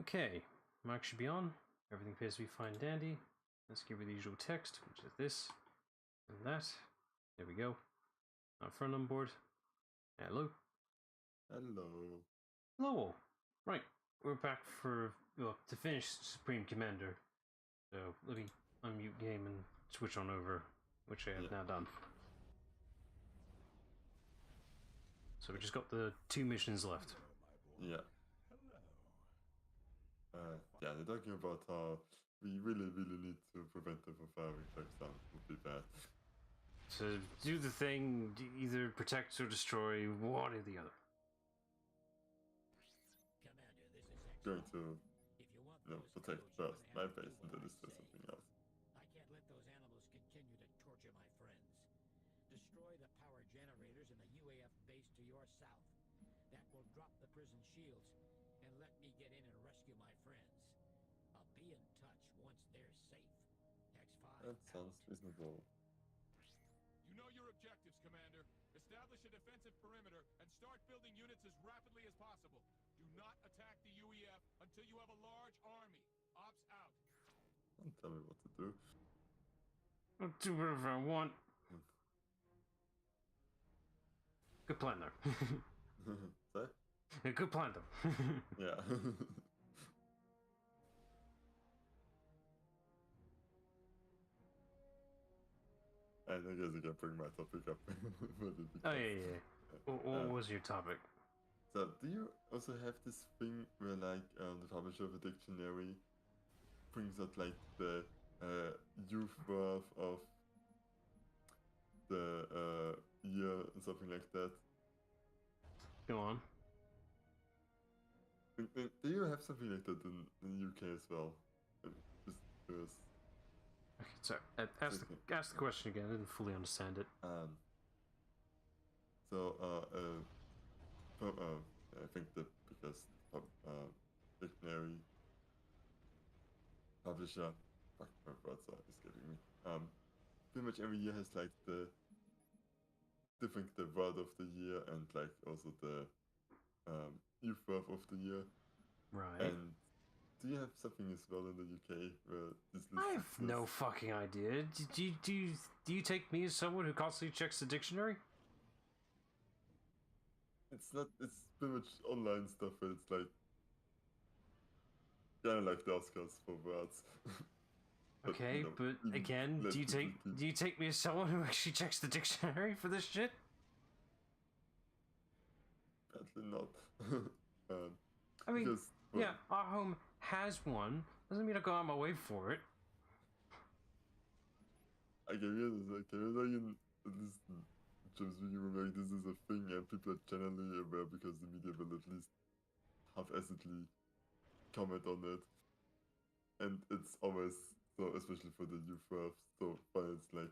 Okay, mic should be on. Everything appears to be fine and dandy. Let's give you the usual text, which is this and that. There we go. Our friend on board. Hello. Hello. Hello. Right, we're back for to finish Supreme Commander. So let me unmute game and switch on over, which I have now done. So we just got the 2 missions left. Yeah. Yeah, they're talking about how we really need to prevent them from firing attacks down. It would be bad. To do the thing, either protect or destroy, one or the other. Commander, this is Going to, protect first my base and then destroy something else. I can't let those animals continue to torture my friends. Destroy the power generators in the UAF base to your south. That will drop the prison shields and let me get in and rescue my friends. I'll be in touch once they're safe. X5 That sounds reasonable. You know your objectives, Commander. Establish a defensive perimeter and start building units as rapidly as possible. Do not attack the UEF until you have a large army. Ops out. Don't tell me what to do. I'll do whatever I want. Good plan, though. Sorry? Good plan, though. Yeah. And I guess I can bring my topic up. Oh, yeah. What was your topic? So, do you also have this thing where, like, the publisher of a dictionary brings out, like, the youth worth of the year and something like that? Go on. Do you have something like that in the UK as well? Just curious. Okay, sorry. Ask the question again. I didn't fully understand it. I think that because dictionary publisher, fuck, my words are escaping me. Pretty much every year has like the word of the year and like also the youth worth of the year. Right. And do you have something as well in the UK where this list I have no fucking idea. Do you take me as someone who constantly checks the dictionary? It's pretty much online stuff where it's like kind of like the Oscars for words. But, okay, but again, do you take me as someone who actually checks the dictionary for this shit? Apparently not. I mean, because, well, yeah, our home has one. Doesn't mean I go out my way for it. I can hear this. James, you were like, this is a thing, and people are generally aware because the media will at least half-assedly comment on it. And it's always so, especially for the youth worth, so fun. It's like,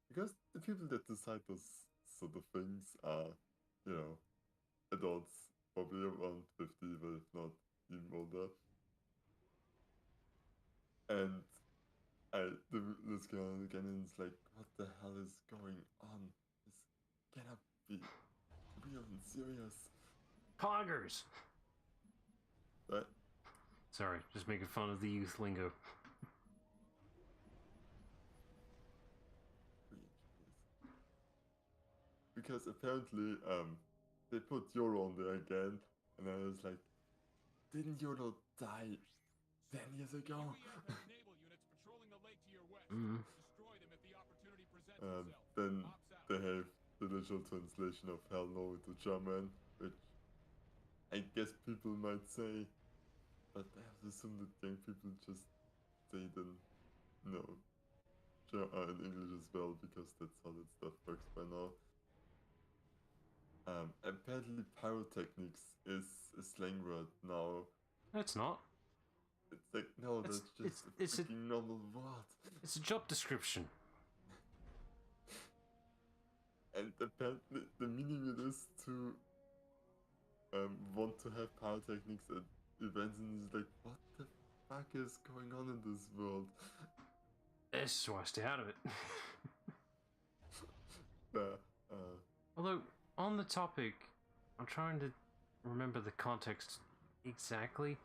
because the people that decide those sort of things are, you know, adults, probably around 50, but if not even older. And this girl again, and it's like, what the hell is going on? This cannot be real and serious. Poggers! What? Sorry, just making fun of the youth lingo. Because apparently, they put YOLO on there again, and I was like, didn't YOLO die 10 years ago? Then they have the literal translation of hell no into German, which I guess people might say, but I have to assume that young people just say them, no, in English as well, because that's how that stuff works by now. Apparently pyrotechnics is a slang word now. It's not. It's like, no, that's just a freaking normal word. It's a job description. And apparently the meaning it is to want to have pyrotechnics at events, and it's like, what the fuck is going on in this world? This is why I stay out of it. Although, on the topic, I'm trying to remember the context exactly.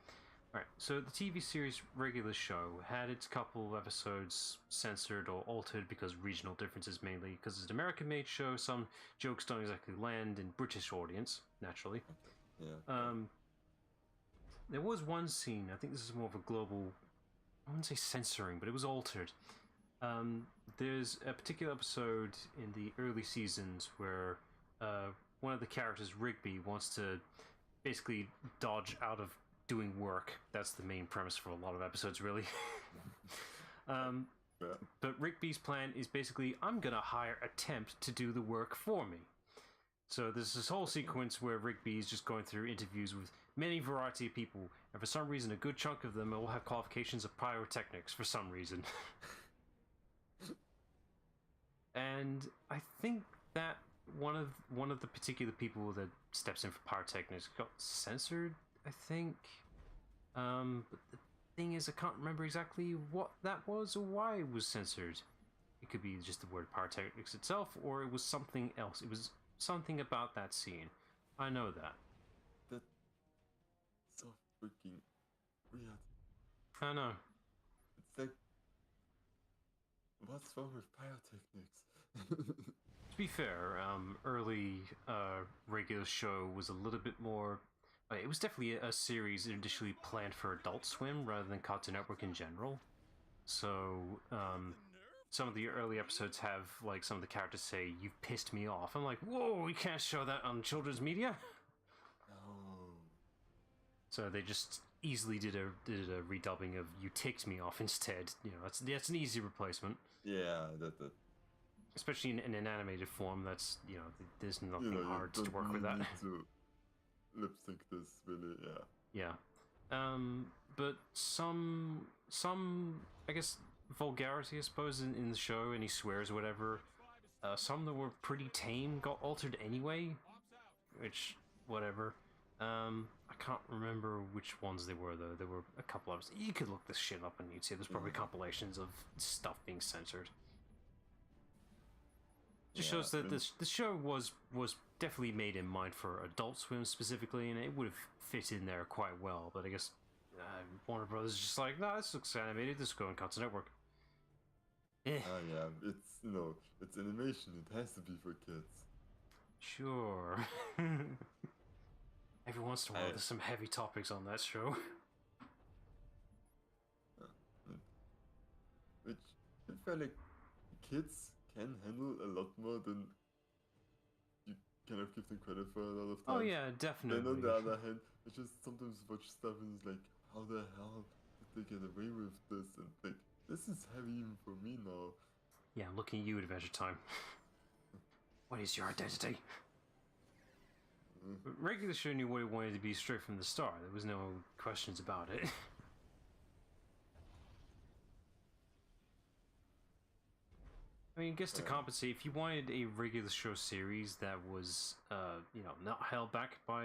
Alright, so the TV series regular show had its couple of episodes censored or altered because regional differences mainly. Because it's an American-made show, some jokes don't exactly land in British audience, naturally. Yeah. There was one scene, I think this is more of a global, I wouldn't say censoring, but it was altered. There's a particular episode in the early seasons where one of the characters, Rigby, wants to basically dodge out of doing work. That's the main premise for a lot of episodes, really. But Rigby's plan is basically, I'm gonna hire a temp to do the work for me. So there's this whole sequence where Rigby is just going through interviews with many variety of people, and for some reason a good chunk of them will have qualifications of pyrotechnics for some reason. And I think that one of the particular people that steps in for pyrotechnics got censored, I think. But the thing is, I can't remember exactly what that was or why it was censored. It could be just the word pyrotechnics itself, or it was something else. It was something about that scene. I know that. That's so freaking weird. I know. It's like, what's wrong with pyrotechnics? To be fair, early regular show was a little bit more. It was definitely a series initially planned for Adult Swim rather than Cartoon Network in general. So, some of the early episodes have, like, some of the characters say, "You've pissed me off." I'm like, whoa, we can't show that on children's media. No. So they just easily did a redubbing of "You ticked me off" instead. You know, that's an easy replacement. Yeah, that. Especially in an animated form, that's, you know, there's nothing hard to work with that. Need to lip sync this, really, yeah. Yeah. But some I guess vulgarity, I suppose, in the show, any swears or whatever, some that were pretty tame got altered anyway, which, whatever. I can't remember which ones they were, though. There were a couple of... You could look this shit up on YouTube. There's probably compilations of stuff being censored. Just shows that the show was definitely made in mind for Adult Swim specifically, and it would have fit in there quite well. But I guess Warner Brothers is just like, nah, this looks animated. This will go on Cartoon Network. Yeah, it's, you know, it's animation. It has to be for kids. Sure. Every once in a while, there's some heavy topics on that show. Which I feel like kids can handle a lot more than you kind of give them credit for a lot of times. Oh yeah, definitely. Then on the other hand, I just sometimes watch stuff and it's like, how the hell did they get away with this? And like, this is heavy even for me now. Yeah, I'm looking at you, Adventure Time. What is your identity? Regular show knew what it wanted to be straight from the start. There was no questions about it. I mean, I guess to compensate, if you wanted a regular show series that was, you know, not held back by,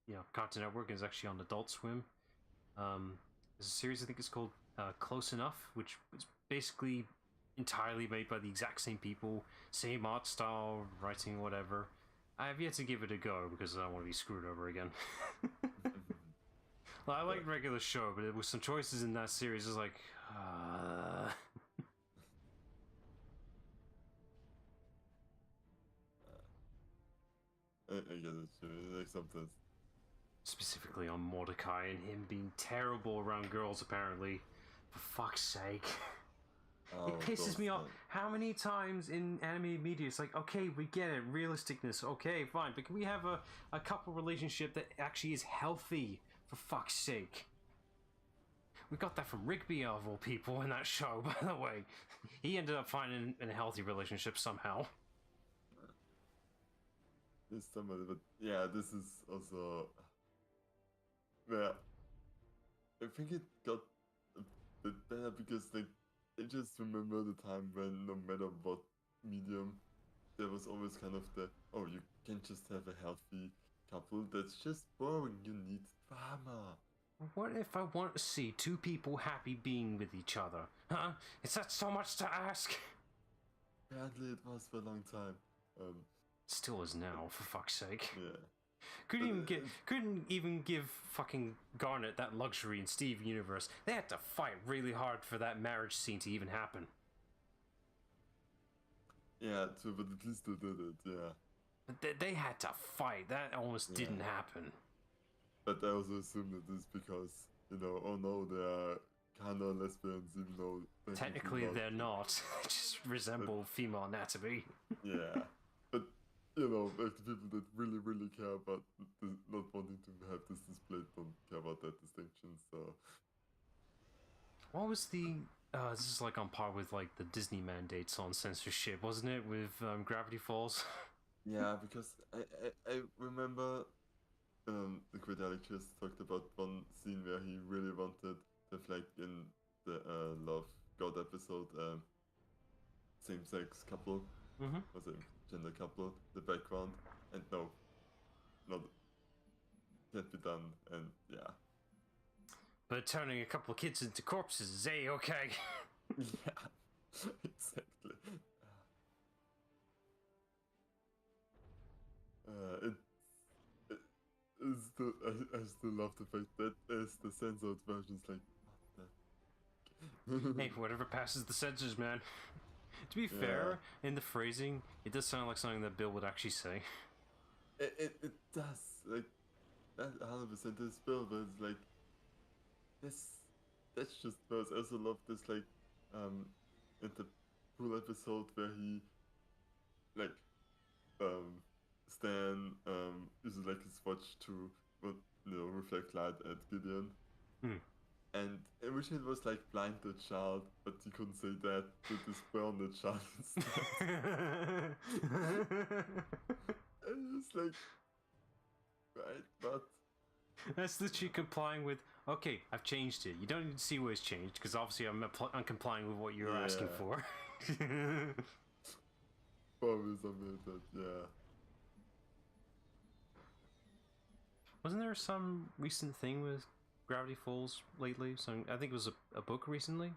you know, Cartoon Network, and is actually on Adult Swim, there's a series I think it's called Close Enough, which is basically entirely made by the exact same people, same art style, writing, whatever. I have yet to give it a go because I don't want to be screwed over again. Well, I like regular show, but there was some choices in that series. It's like, I get it. Like sometimes. Specifically on Mordecai and him being terrible around girls, apparently. For fuck's sake. Oh, it pisses me off. How many times in animated media it's like, okay, we get it, realisticness, okay, fine, but can we have a couple relationship that actually is healthy, for fuck's sake? We got that from Rigby, of all people, in that show, by the way. He ended up finding a healthy relationship somehow. There's somebody, but yeah, this is also... Yeah. I think it got a bit better because, like, I just remember the time when no matter what medium, there was always kind of the, oh, you can't just have a healthy couple, that's just boring, you need drama. What if I want to see two people happy being with each other? Huh? Is that so much to ask? Apparently it was for a long time. Still is now, for fuck's sake. Yeah. Couldn't even give fucking Garnet that luxury in Steven Universe. They had to fight really hard for that marriage scene to even happen. Yeah, true, but at least they did it, yeah. They had to fight. That almost didn't happen. But I also assume that it's because, you know, oh no, they are kind of lesbians, even though... Technically they're not. They just resemble female anatomy. Yeah. But, you know, like the people that really, really care about not wanting to have this displayed don't care about that distinction, so... What was the... this is like on par with like the Disney mandates on censorship, wasn't it, with Gravity Falls? Yeah, because I remember the great Alex talked about one scene where he really wanted to have, like, in the Love God episode, same-sex couple, or same-gender couple, the background, and no, not can't be done, and yeah. But turning a couple of kids into corpses is A-okay. Yeah, exactly. It is the I still love the fact that is the censored versions, like, what the... Hey, whatever passes the censors, man. To be fair, in the phrasing, it does sound like something that Bill would actually say. It does, like, that 100% is Bill, but it's like, that's just Bill. I also love this, like, in the pool episode where he, like, Stan uses, like, his watch to, reflect light at Gideon. And originally it was like blind the child, but he couldn't say that, so this burn the child instead. And it's like, right, but... That's literally complying with, okay, I've changed it. You don't need to see where it's changed, because obviously I'm complying with what you're asking for. Probably something like that, yeah. Wasn't there some recent thing with Gravity Falls lately? So I think it was a book recently.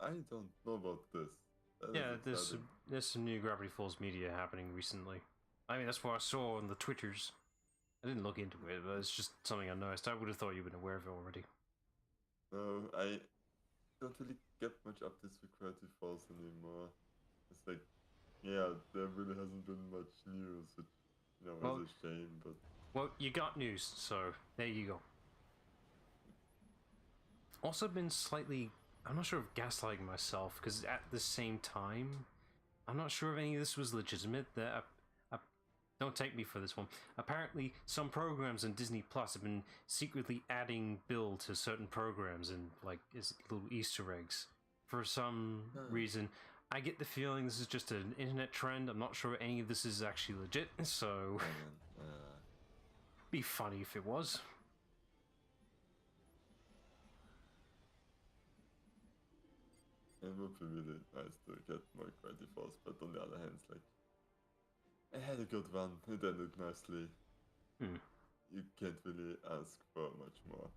I don't know about this. There's some new Gravity Falls media happening recently. I mean, that's what I saw on the Twitters. I didn't look into it, but it's just something I noticed. I would have thought you'd been aware of it already. No, I don't really get much updates with Gravity Falls anymore. It's like, yeah, there really hasn't been much news, which, is a shame, but... Well, you got news, so there you go. Also been slightly... I'm not sure of gaslighting myself, because at the same time, I'm not sure if any of this was legitimate. Don't take me for this one. Apparently, some programs on Disney Plus have been secretly adding Bill to certain programs and, like, little Easter eggs. For some reason, I get the feeling this is just an internet trend. I'm not sure any of this is actually legit, so... Be funny if it was. It would be really nice to get more Gravity Falls, but on the other hand, it's like, I had a good run, it ended nicely. You can't really ask for much more.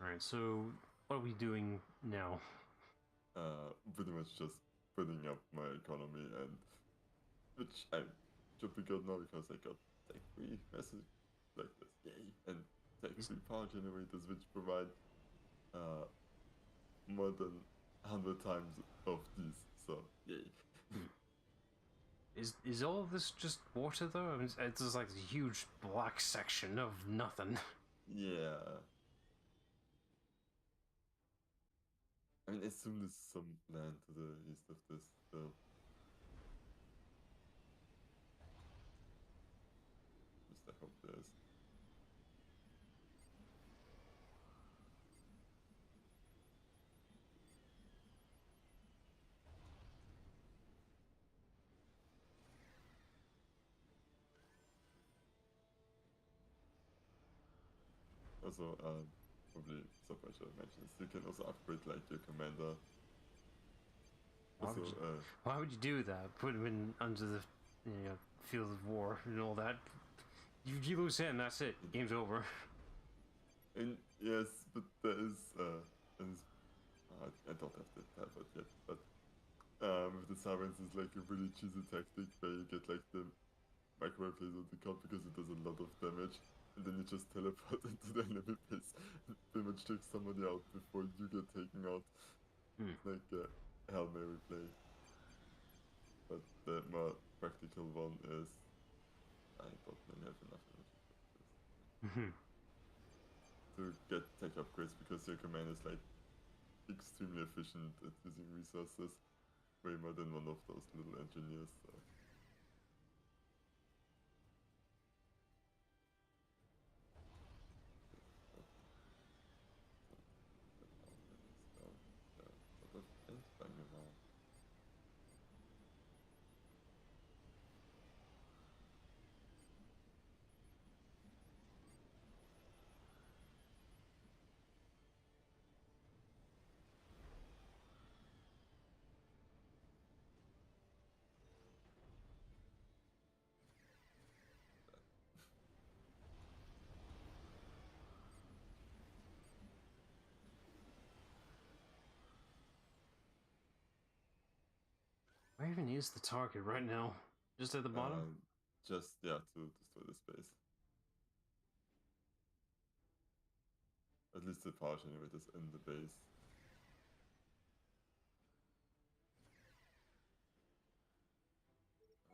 Alright, so what are we doing now? Pretty much just putting up my economy, and which I should be good now because I got tech-free messages like this, yay, and tech-free power generators which provide more than 100 times of these, so yay. Is all of this just water though? I mean, it's just like a huge black section of nothing. Yeah. I mean, I assume there's some land to the east of this, so... Just I hope there is. Also, probably something I should have mentioned is you can also upgrade like your commander. Why Also, would why would you do that? Put him in under the field of war and all that. You lose him, that's it. Game's over. and yes, but there is I don't have the tablet yet, but with the sirens is like a really cheesy tactic where you get like the microwave laser on the card because it does a lot of damage, and then you just teleport into the enemy base and pretty much take somebody out before you get taken out. It's like a Hail Mary play. But the more practical one is I don't really have enough energy for this. To get tech upgrades because your command is like extremely efficient at using resources, way more than one of those little engineers. So. Where even is the target right now? Just at the bottom? Just, yeah, to destroy the space. At least the power generators in the base.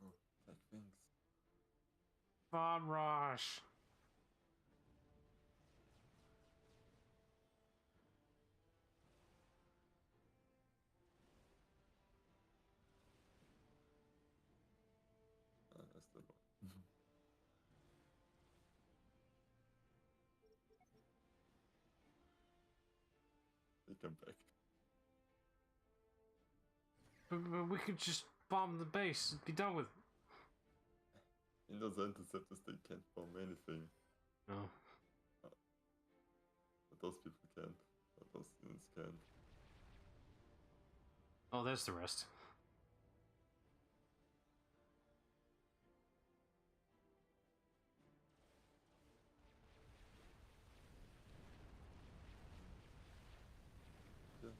Oh, like things. Bomb rush! That's the one. They come back. But we could just bomb the base and be done with it. In those interceptors, they can't bomb anything. No. But those people can. But those students can. Oh, there's the rest. Yeah.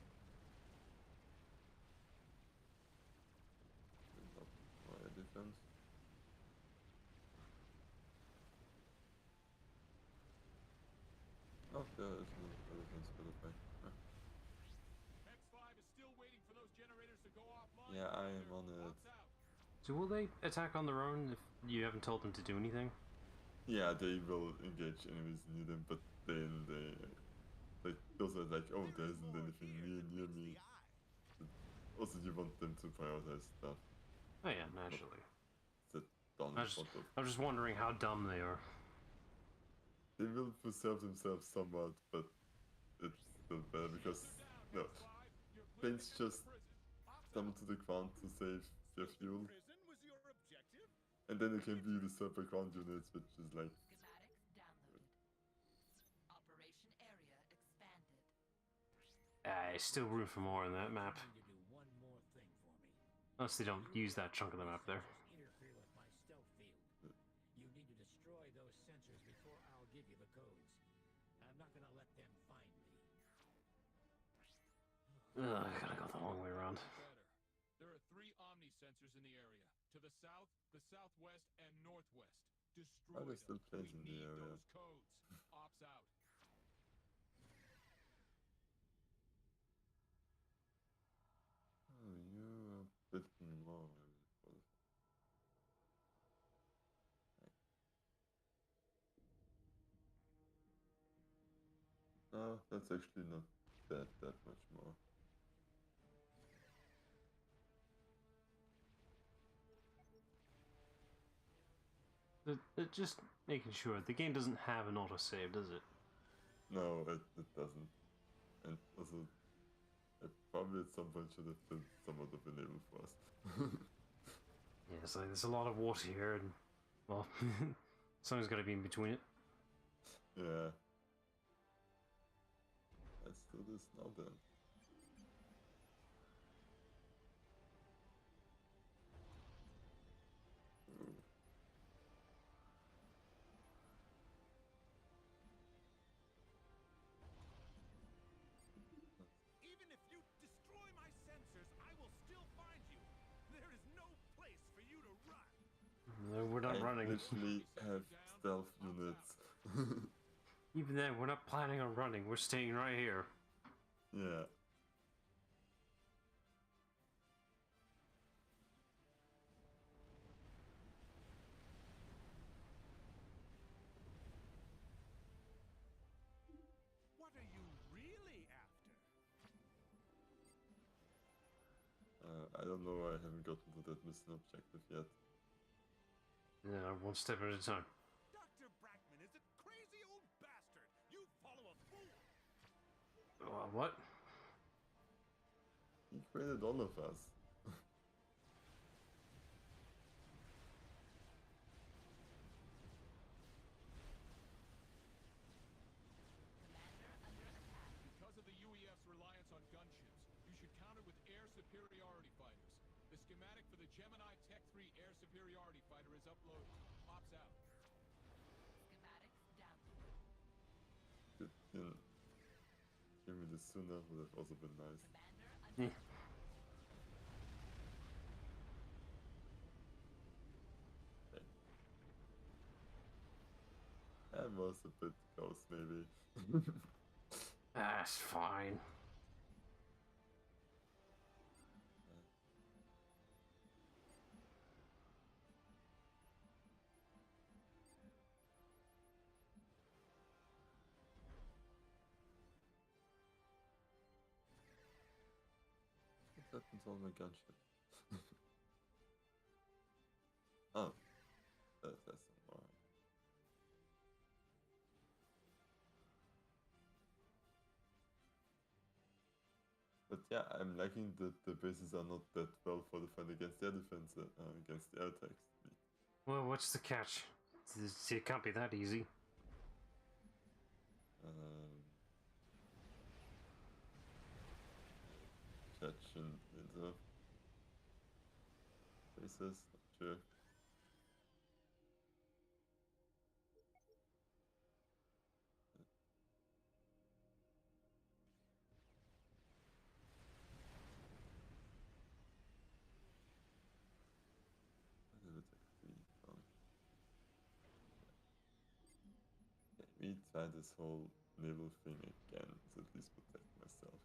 More air defense. Oh, there is no defense for the back. X5 is still waiting for those generators to go offline. Yeah, I am on it. Ops out. So will they attack on their own if you haven't told them to do anything? Yeah, they will engage enemies near them, but then they like those are like, oh, there isn't anything near me. But also, you want them to prioritize stuff. Oh yeah, naturally. That done I'm just wondering how dumb they are. They will preserve themselves somewhat, but it's still better because no, planes just summon to the ground to save their fuel, and then they can be disturbed by ground units, which is like. Schematics downloaded. Operation area expanded. Still room for more on that map. You need to do one more thing for me. Unless they don't use that chunk of the map there. Interfere with my stealth field. You need to destroy those sensors before I'll give you the codes. I'm not gonna let them find me. Ugh, I gotta go the long way around. Better. There are 3 Omni sensors in the area. To the south, the southwest, and northwest. Destroy Are there still them. planes We in the need area? those codes. Ops out. Oh, you're a bit more. No, that's actually not that much more. Just making sure the game doesn't have an autosave, does it? No, it doesn't. And also, probably at some point should have been somewhat of an enable for us. Yeah, it's like there's a lot of water here, and well, something's got to be in between it. Yeah. Let's do this now then. Ooh. Even if you destroy my sensors, I will still find you. There is no place for you to run. No, we're not I running. literally have stealth units. Even then, we're not planning on running. We're staying right here. Yeah. What are you really after? I don't know, I haven't gotten to that mission objective yet. Yeah, one step at a time. Dr. Brackman is a crazy old bastard. You follow a fool. What? He created all of us. Because of the UEF's reliance on gunships, you should counter with air superiority fighters. The schematic for the Gemini Tech 3 air superiority fighter is uploaded. Pops out. Schematics downloaded. Good, you know, give me this sooner would have also been nice. Commander under attack. Okay. That was a bit close, maybe. That's fine. What happens on my gunship? Oh, that's some more. But yeah, I'm liking that the bases are not that well fortified against air defense, against air attacks. Well, what's the catch? It can't be that easy. Catch in the bases, not sure. Me try this whole naval thing again to at least protect myself.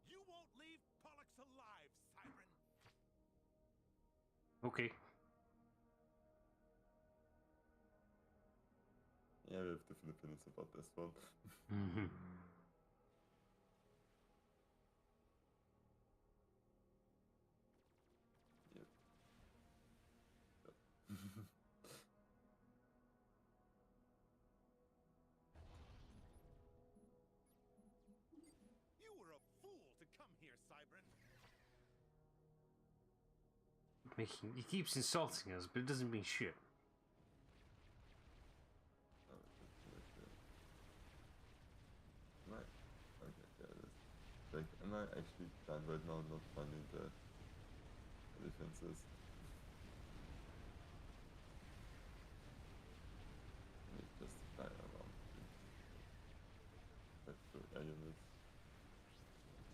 You won't leave Pollux alive, Siren. Okay. Yeah, we have different opinions about this one. Mm-hmm. Yep. You were a fool to come here, Cybran. He keeps insulting us, but it doesn't mean shit. Right. Okay, there it is. Like, am I actually done right now not finding the defenses? Let me just fly around. Back to air units.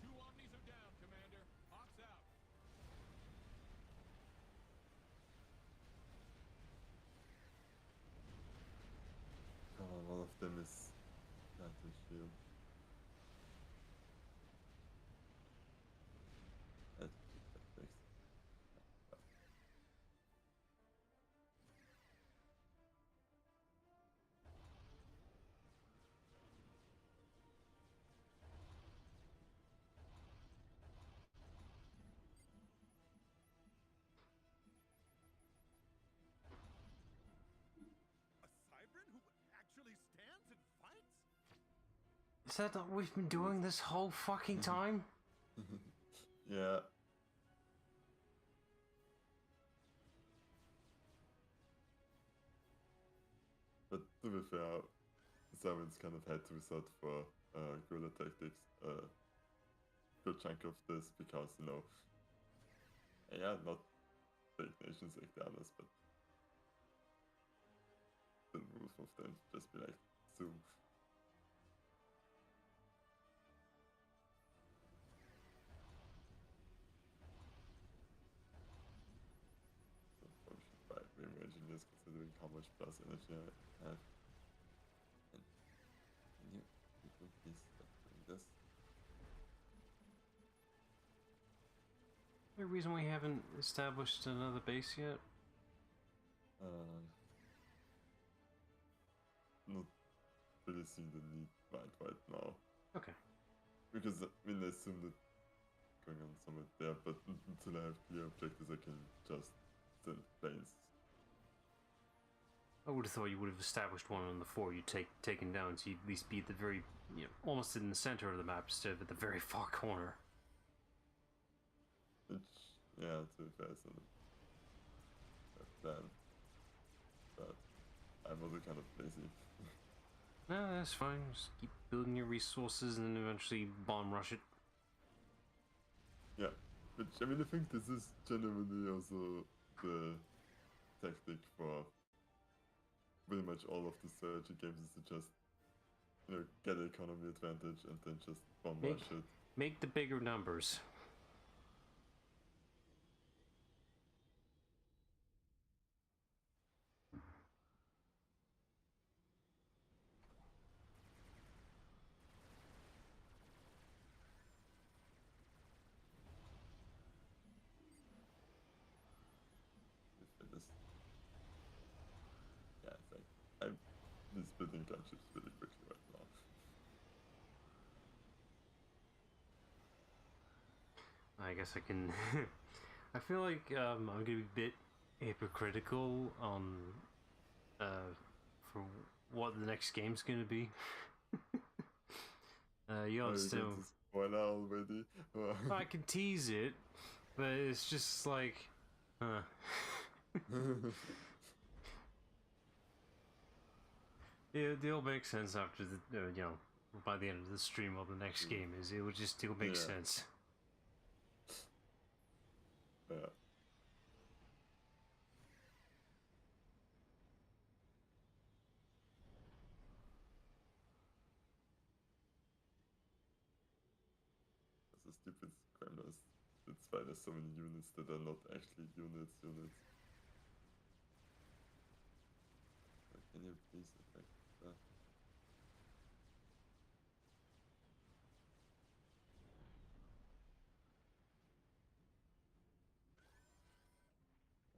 2 Omnis are down, Commander. Pops out. Oh, one of them is battle shield. That's fixed. A Cybran who actually stands and Is that what we've been doing this whole fucking time? Yeah. But to be fair, Simons kind of had to resort for guerrilla tactics a good chunk of this because, you know, yeah, not big nations like the others, but the rules of them just be like, zoom. So I should buy way more engineers considering how much plus energy I have. And can you people please stop doing this? Any reason we haven't established another base yet? Not really see the need right now. Okay. Because, I mean, I assume that going on somewhere there, but until I have clear objectives, I can just send planes. I would have thought you would have established one on the 4 you'd taken down, so you'd at least be at the very, you know, almost in the center of the map instead of at the very far corner. Which, yeah, to be fair, is not a plan. But I'm also kind of lazy. No, that's fine. Just keep building your resources and then eventually bomb rush it. Yeah, which, I mean, I think this is genuinely also the tactic for pretty much all of the strategy games, is to just, you know, get an economy advantage and then just bomb rush it. Make the bigger numbers. Yeah, it's like, I'm just building gunships really quickly right now. I guess I can. I feel like I'm gonna be a bit hypocritical on for what the next game's gonna be. You understand? Oh, spoiler already. I can tease it, but it's just like, huh. It'll make sense after the you know, by the end of the stream of the next game is. It'll make sense. Yeah. That's a stupid scramblers. That's why there's so many units that are not actually units. Can you please affect that?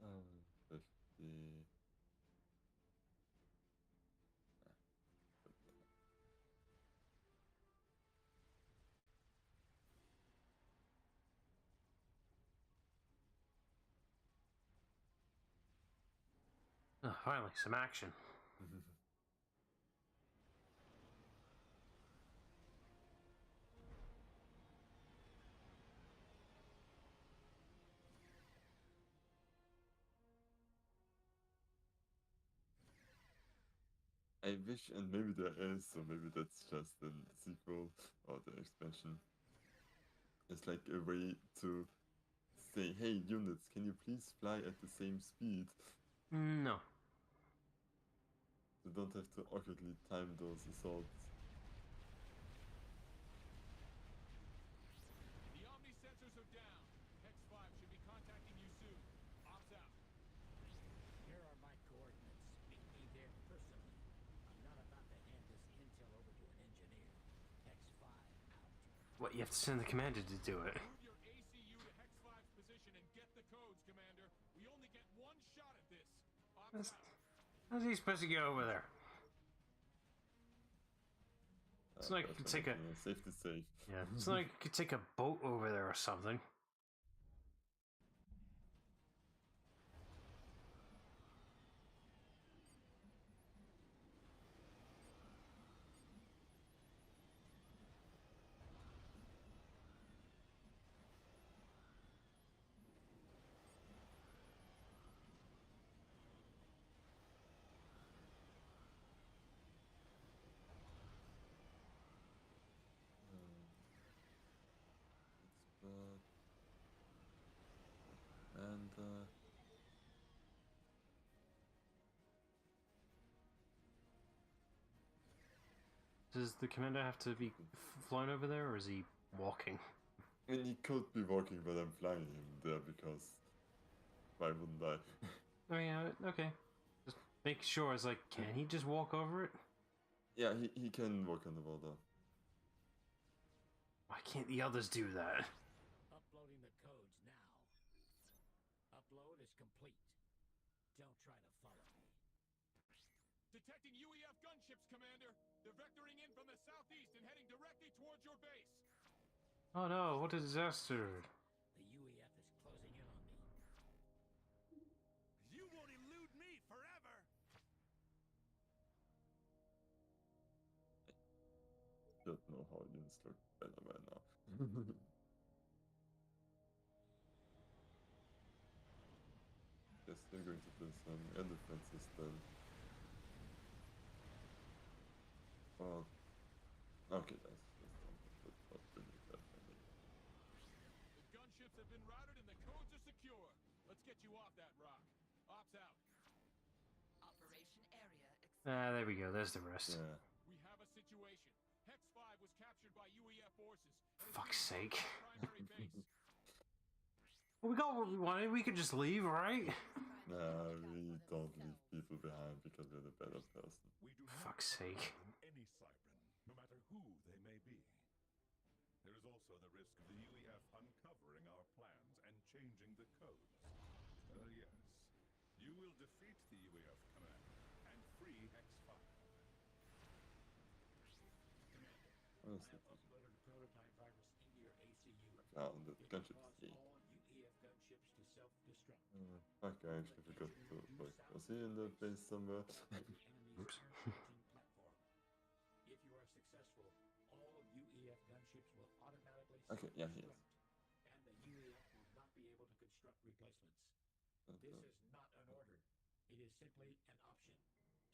Um, 50. Finally, some action. I wish, and maybe there is, or maybe that's just a sequel or the expansion. It's like a way to say, hey units, can you please fly at the same speed? No. You don't have to awkwardly time those assaults. The Omni sensors are down. Hex 5 should be contacting you soon. Ops out. Here are my coordinates. Meet me there personally. I'm not about to hand this intel over to an engineer. X5 out. What, you have to send the commander to do it? Move your ACU to Hex 5's position and get the codes, Commander. We only get one shot at this. Ops out. How's he supposed to get over there? It's like you could take a safety safe. yeah. It's like you could take a boat over there or something. Does the commander have to be flying over there, or is he walking? I mean, he could be walking, but I'm flying him there because why wouldn't I? Oh yeah, okay. Just make sure. It's like, can he just walk over it? Yeah, he can walk on the water. Why can't the others do that? Uploading the codes now. Upload is complete. Don't try to follow me. Detecting UEF gunships, Commander. They're vectoring in from the southeast and heading directly towards your base. Oh no! What a disaster! The UEF is closing in on me. You won't elude me forever! Don't know how units look better right now. Yes, they're going to do some air defenses then. Oh, okay, that's not really bad for me. The gunships have been routed and the codes are secure. Let's get you off that rock. Ops out. Operation area Ah, there we go. There's the rest. Yeah. We have a situation. Hex 5 was captured by UEF forces. and is Fuck's being sake. brought to the primary base. Well, we got what we wanted. We could just leave, right? Nah, we don't leave people behind because we're the better person. We do not Fuck's sake. any Cybran, no matter who they may be. There is also the risk of the UEF uncovering our plans and changing the codes. Yes, you will defeat the UEF commander and free Hex 5. Commander, Honestly, I have uploaded a prototype virus into your ACU. found the It gunship will key. cause all UEF gunships to self-destruct. Okay, I actually forgot to. Wait, was he in the base somewhere? Enemy's Oops. air-14 platform. If you are successful, all UEF gunships will automatically Okay, yeah, he is. self-destruct, and the UEF will not be able to construct replacements. This is not an order. It is simply an option.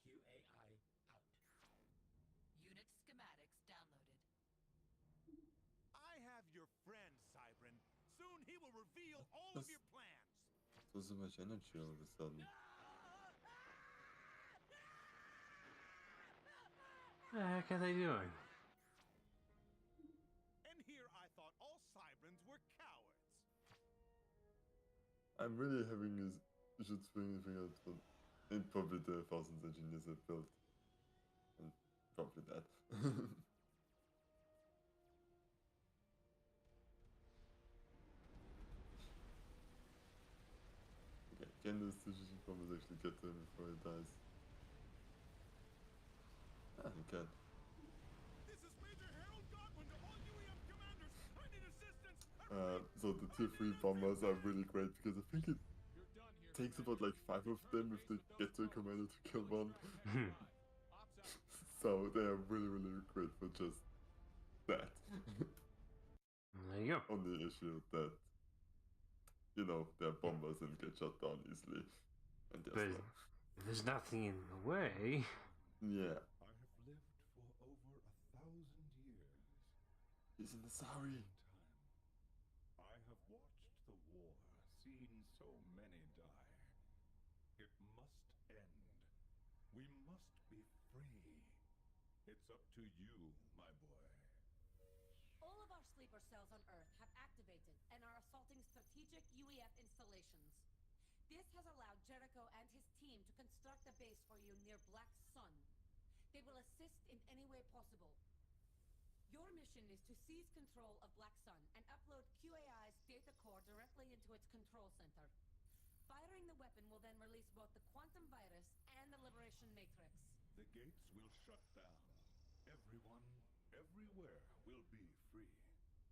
QAI out. unit schematics downloaded. I have your friend, Cybran. Soon he will reveal all of That's- your plans. So much energy all of a sudden. What the heck are they doing? And here I thought all Cybrans were cowards. I'm really having a should swing figure out what and probably the thousands engineers have built. And probably that. Okay, can this decision bombers actually get to him before he dies? Ah, he can. This is Major Harold Godwin to all UEF commanders. I need assistance. So the tier 3 bombers are really great because I think it You're done here. takes about like 5 of them if they get to a commander to kill one. Ops out. So they are really great for just that. There you go. Only issue that, you know, they're bombers and get shot down easily. And they're But slow. if there's nothing in the way. Yeah. I have lived for over 1,000 years. He's in the Sari. In time, I have watched the war, seen so many die. It must end. We must be free. It's up to you, my boy. All of our sleeper cells on Earth have activated and are assaulting strategic UEF installations. This has allowed Jericho and his team to construct a base for you near Black Sun. They will assist in any way possible. Your mission is to seize control of Black Sun and upload QAI's data core directly into its control center. Firing the weapon will then release both the quantum virus and the liberation matrix. The gates will shut down. Everyone, everywhere will be free.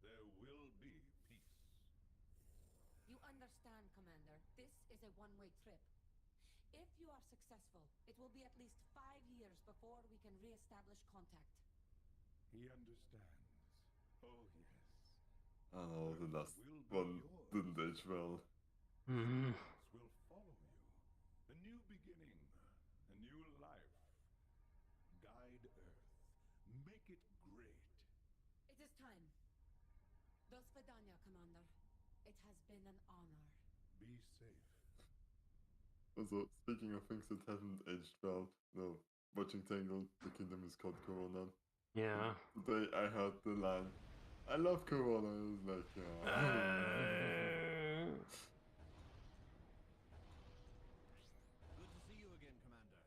There will be peace. You understand, Commander. This is a one-way trip. If you are successful, it will be at least 5 years before we can re-establish contact. He understands. Oh, yes. Oh, the last Will be one yours. didn't age well. Mm-hmm. Will follow you. A new beginning. A new life. Guide Earth. Make it great. It is time. Do svidaniya, Commander. It has been an honor. Be safe. Also, speaking of things that haven't aged well, no, watching Tangled, the kingdom is called Corona. Yeah. Today I heard the line, I love Corona. I was like, Good to see you again, Commander.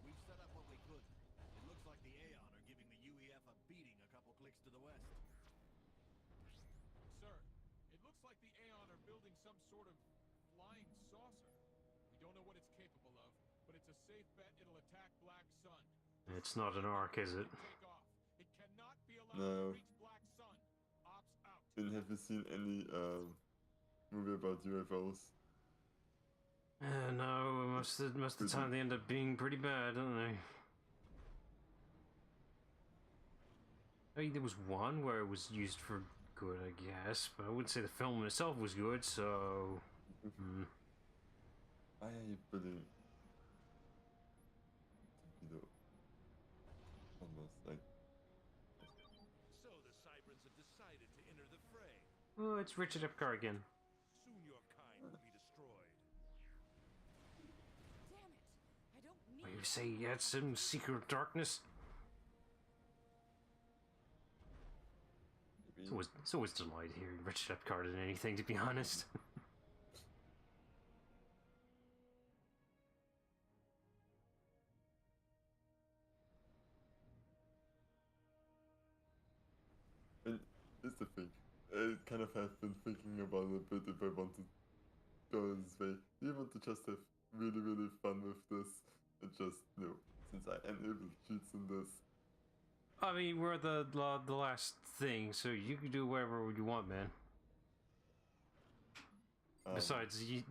We've set up what we could. It looks like the Aeon are giving the UEF a beating a couple clicks to the west. Sir, it looks like the Aeon are building some sort of flying saucer. We don't know what it's capable of, but it's a safe bet it'll attack Black Sun. It's not an arc, is it? Take off. It cannot be allowed No. to reach Black Sun. Ops out. and have you seen any movie about UFOs? No, most of the time they end up being pretty bad, don't they? I mean, there was one where it was used for good, I guess, but I wouldn't say the film itself was good, so... I believe... Almost like... So the Cybrans have decided to enter the fray. Oh, it's Richard Epcar again. Soon your kind will be destroyed. Damn it! I don't need. What, you say you had some secret darkness? Maybe. It's always a delight hearing Richard Epcar in anything, to be honest. And it's the thing. I kind of have been thinking about it a bit if I want to go this way. You want to just have really, really fun with this. And just, since I enable cheats in this. I mean, we're the last thing, so you can do whatever you want, man. Besides, you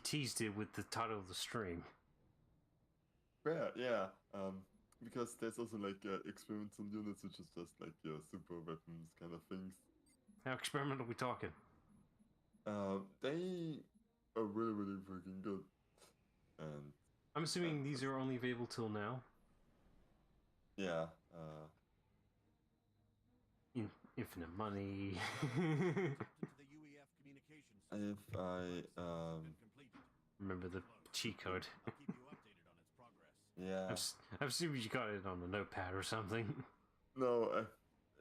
teased it with the title of the stream. Yeah. Because there's also like experimental units, which is just like your super weapons kind of things. How experimental are we talking? They are really, really freaking good. And I'm assuming these are only available till now. yeah, Infinite money. To the UEF communications system. if I Completed. Remember the cheat code. I'll keep you updated on its progress. yeah. I'm assuming you got it on a notepad or something. No, I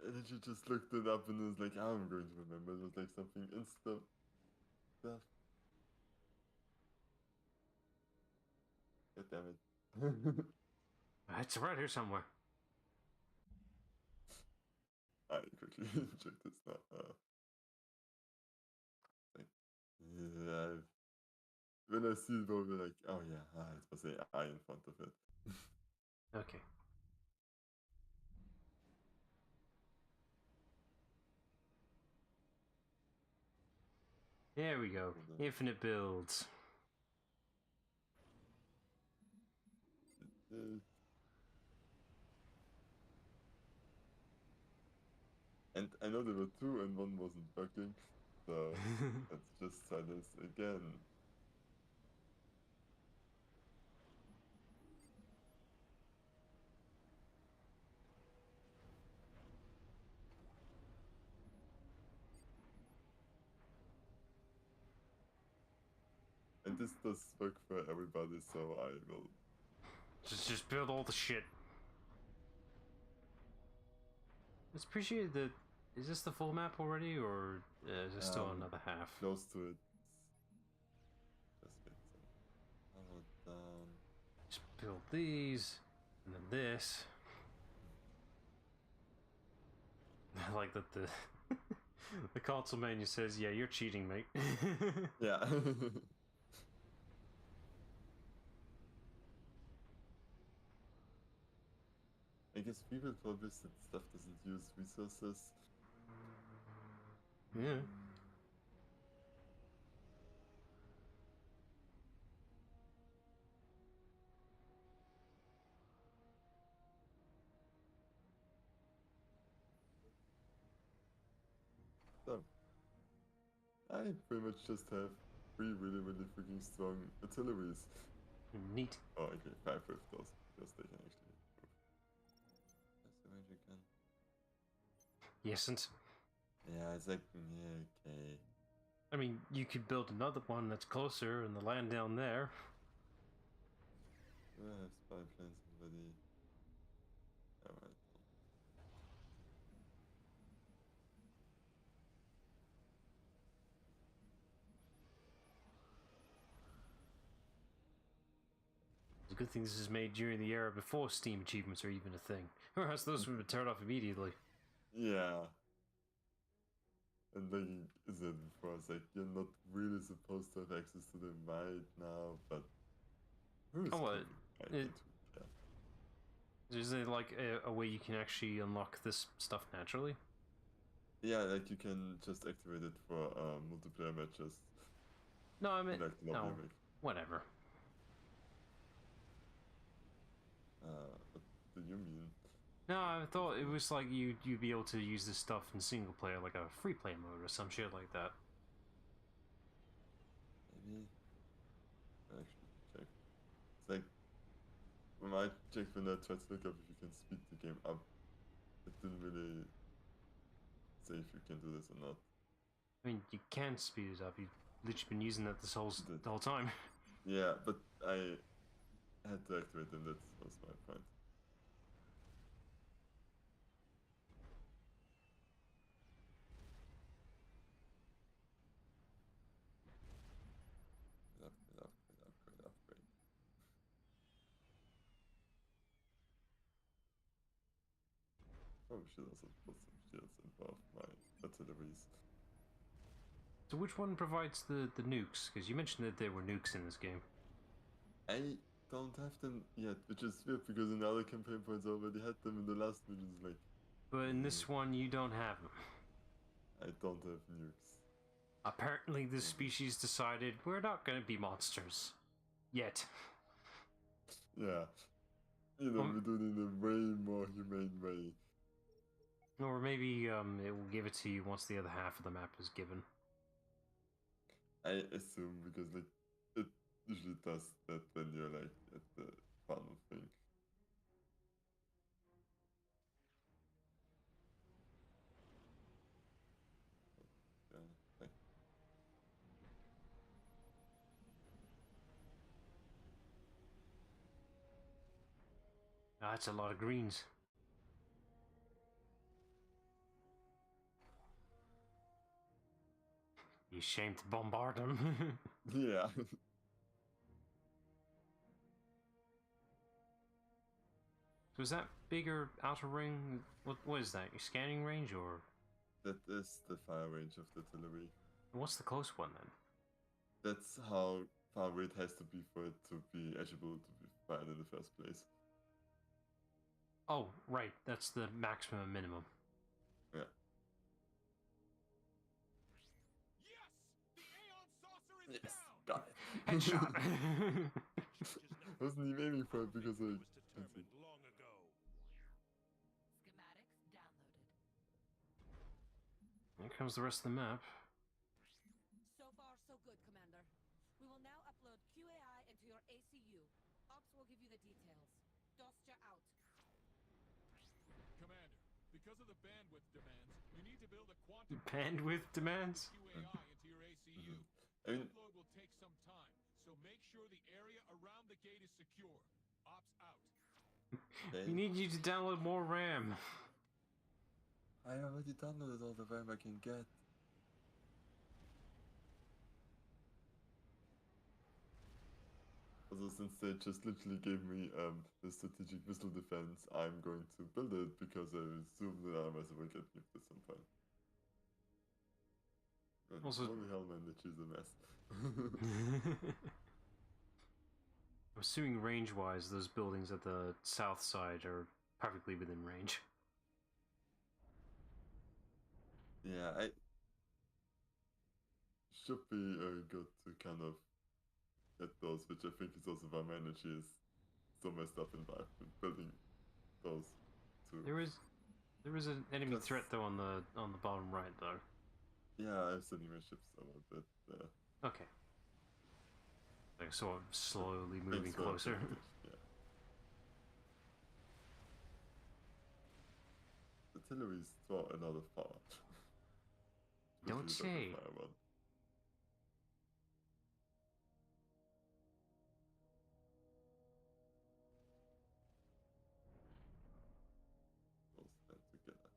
literally just looked it up and it was like, I'm going to remember. It was like something instant stuff. God damn it. It's right here somewhere. I quickly check this now. Yeah, when I see it, I'll be like, oh yeah, it's supposed to say I in front of it. Okay. There we go. Infinite builds. And I know there were two and one wasn't working, so let's just try this again. And this does work for everybody, so I will... Just build all the shit. It's appreciated that... Is this the full map already, or is there still another half? Close to it. Just get some power down. Just build these, and then this. I like that the... the console menu says, yeah, you're cheating, mate. Yeah. I guess people probably said stuff doesn't use resources. Yeah. So, I pretty much just have 3 really, really freaking strong artilleries. Neat. Oh, okay, 5 with those, because they can actually move. That's the range again. Yes, and... Yeah, it's like, yeah, okay. I mean, you could build another one that's closer and the land down there. Do I have spy planes already? Alright. a good thing this is made during the era before Steam achievements are even a thing. Or else those would have been turned off immediately. Yeah. And like I said before, it's like you're not really supposed to have access to them right now, but who's Oh, what? yeah. Is there like a way you can actually unlock this stuff naturally? Yeah, like you can just activate it for multiplayer matches. No, I mean, Like no, whatever. What do you mean? No, I thought it was like you'd be able to use this stuff in single player, like a free play mode or some shit like that. Maybe I actually check. It's like when I checked when I tried to look up if you can speed the game up, it didn't really say if you can do this or not. I mean, you can speed it up. You've literally been using that the whole time. Yeah, but I had to activate them. That was my point. Upgrade. Probably should also put some shields above my artilleries. So which one provides the nukes? Because you mentioned that there were nukes in this game. I don't have them yet, which is weird because in the other campaign points I already had them in the last missions. Like, But in this one, you don't have them. I don't have nukes. Apparently, this species decided we're not going to be monsters yet. Yeah, you know, we do it in a way more humane way. Or maybe it will give it to you once the other half of the map is given. I assume because like it usually does that when you're like at the final thing. Yeah, like, That's a lot of greens. You shame to bombard them. yeah. So is that bigger outer ring? What is that? Your scanning range or? That is the fire range of the artillery. What's the close one then? That's how far away it has to be for it to be eligible to be fired in the first place. Oh, right. That's the maximum and minimum. Yeah. Yes! The Aeon saucer is Yes, down! got it. Headshot. I wasn't even aiming for it because I. was determined long ago. Schematics downloaded. Here comes the rest of the map. So far, so good, Commander. We will now upload QAI into your ACU. Ops will give you the details. Dostja out. Commander, because of the bandwidth demands, you need to build a quantum Bandwidth demands? QAI into your ACU. I mean, Upload will take some time, so make sure the area around the gate is secure. Ops out. okay. We need you to download more RAM. I already downloaded all the RAM I can get. Also, since they just literally gave me the strategic missile defense, I'm going to build it because I assume that I myself will get nuked at some point. But Also- holy hell, man, that she's a mess. I'm assuming range-wise, those buildings at the south side are perfectly within range. Yeah, I should be good to kind of get those, which I think is also why my energy is so messed up in life with building those too. There is an enemy That's- threat though on the bottom right though. Yeah, I'm sending my ships about that. Okay. Like sort of slowly moving Thanks for closer. clarification, Yeah. Artillery's draw another far. Don't say. One. We'll stand together.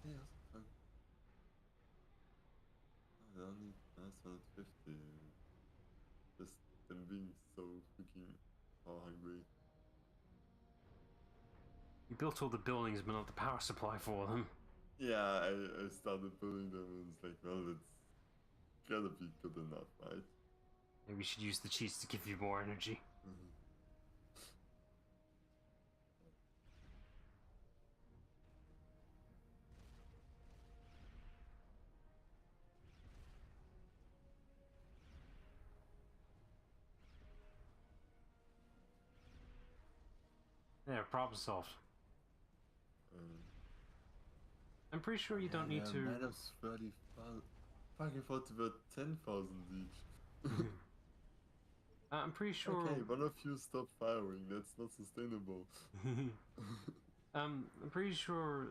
Yeah, also fun. Oh, they only nice 150. Just them being so freaking power hungry. You built all the buildings, but not the power supply for them. Yeah, I started building them and it's like, well, it's gotta be good enough, right? Maybe we should use the cheats to give you more energy. Yeah, problem solved. I'm pretty sure you don't need to. Minus 30,000. Fucking thought about 10,000 each. I'm pretty sure. Okay, one of you stop firing. That's not sustainable. I'm pretty sure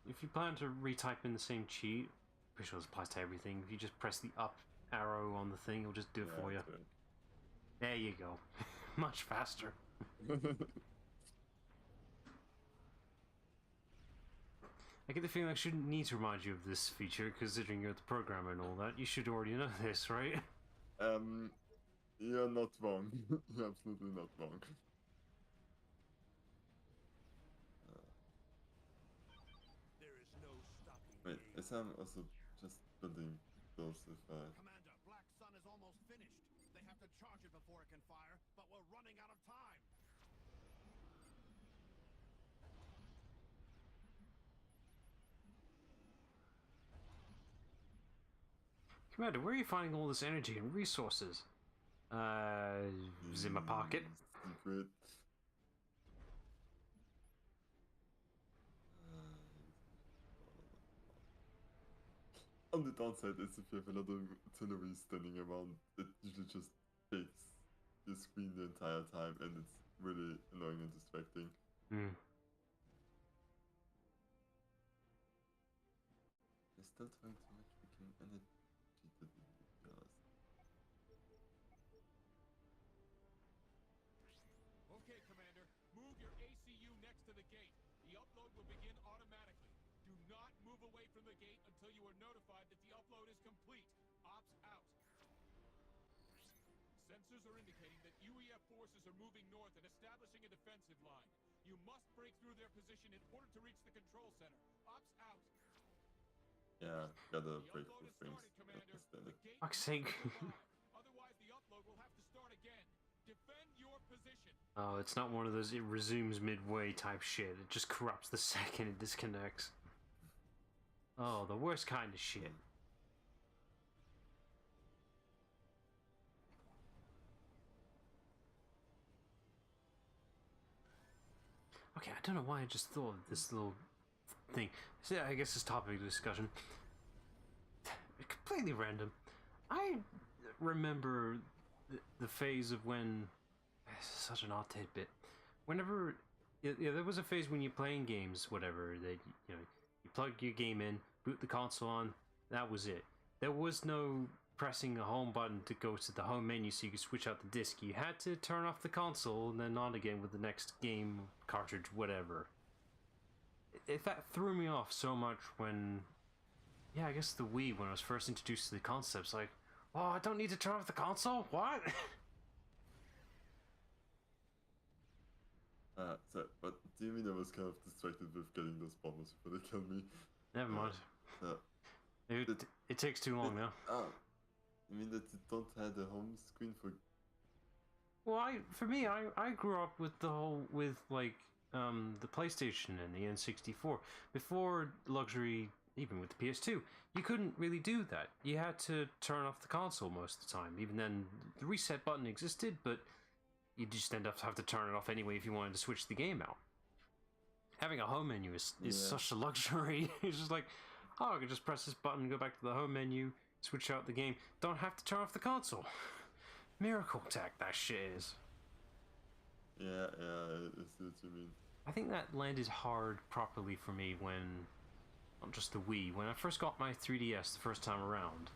if you plan to retype in the same cheat, pretty sure this applies to everything. If you just press the up arrow on the thing, it'll just do it for you. Right. There you go. Much faster. I get the feeling I shouldn't need to remind you of this feature, considering you're the programmer and all that. You should already know this, right? You're not wrong. You're absolutely not wrong. There is no stopping Wait, me. is I'm also just building those if I... Commander, Black Sun is almost finished. They have to charge it before it can fire, but we're running out of time. Commander, where are you finding all this energy and resources? Is in my pocket. Secret. On the downside is if you have a lot of artillery standing around, it usually just takes your screen the entire time and it's really annoying and distracting. Hmm. They're still throwing too much freaking energy to the cars. Okay, Commander. Move your ACU next to the gate. The upload will begin automatically. Do not move away from the gate until you are notified that the upload is complete. Ops out. Sensors are indicating that UEF forces are moving north and establishing a defensive line. You must break through their position in order to reach the control center. Ops out. Yeah, gotta The break upload through has things. started, Commander. Understand The it. gate Fuck's will sake. survive. Otherwise, the upload will have to start again. Defend your position. Oh, it's not one of those it resumes midway type shit. It just corrupts the second it disconnects. Oh, the worst kind of shit. Okay, I don't know why I just thought of this little thing. So, I guess this topic of discussion. Completely random. I remember the phase of when... Such an odd tidbit. Whenever... Yeah, there was a phase when you're playing games, whatever, that, you know, you plug your game in, boot the console on, that was it. There was no pressing a home button to go to the home menu so you could switch out the disc. You had to turn off the console and then on again with the next game, cartridge, whatever. That threw me off so much when... Yeah, I guess the Wii, when I was first introduced to the concepts, like, oh, I don't need to turn off the console? What? But do you mean I was kind of distracted with getting those bombers before they killed me? Never mind. It takes too long now. You mean that you don't have a home screen for... Well, for me, I grew up with the whole, with like, the PlayStation and the N64. Before luxury, even with the PS2, you couldn't really do that. You had to turn off the console most of the time. Even then, the reset button existed, but you just end up have to turn it off anyway if you wanted to switch the game out. Having a home menu is such a luxury. It's just like, oh, I can just press this button, go back to the home menu, switch out the game. Don't have to turn off the console. Miracle tech, that shit is. Yeah, I see what you mean. I think that landed hard properly for me when, not just the Wii, when I first got my 3DS the first time around,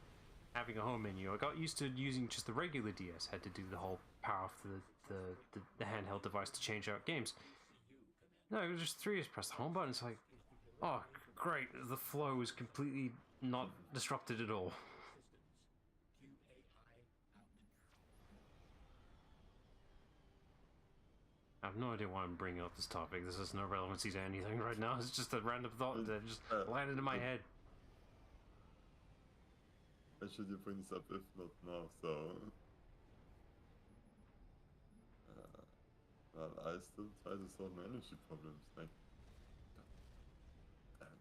having a home menu, I got used to using just the regular DS, had to do the whole power off the handheld device to change out games. No, it was just 3DS, press the home button, it's like, oh, Great, the flow is completely not disrupted at all. Systems. QAI out. I have no idea why I'm bringing up this topic. This has no relevancy to anything right now. It's just a random thought that just landed in my head. I should you bring this up if not now, so... well, I still try to solve my energy problems, like... God damn.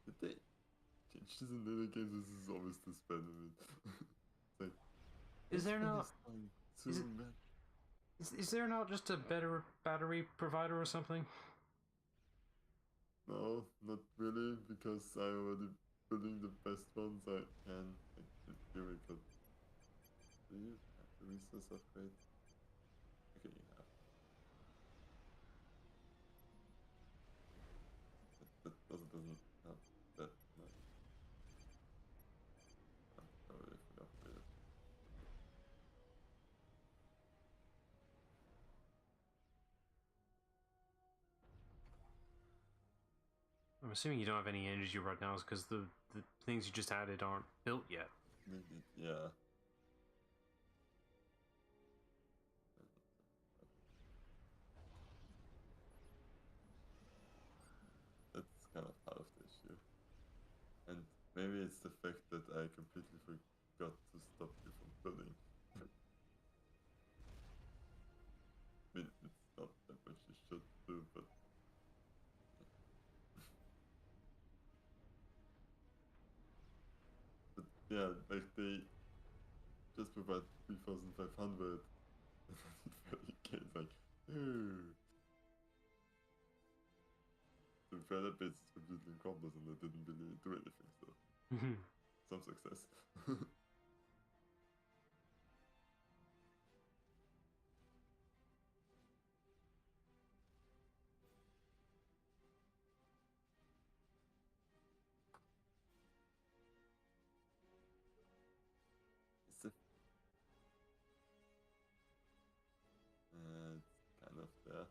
Did they change this in later games? This is always this bad of it. It's like... Is there not... Is it... Is there not just a better battery provider or something? No, not really, because I already building the best ones I can. Like, in theory, but do you have the resource upgrade? Okay, you have. That doesn't help that much. Sorry if we upgrade it. I'm assuming you don't have any energy right now because the things you just added aren't built yet. Maybe, yeah. That's kind of part of the issue. And maybe it's the fact that I completely forgot to stop you from building. I mean, it's not that much you should do, but... But yeah, like they just provide 3,500 30k, like, ooh. The fair base is completely incomplete and they didn't really do anything, so some success. It's kind of there.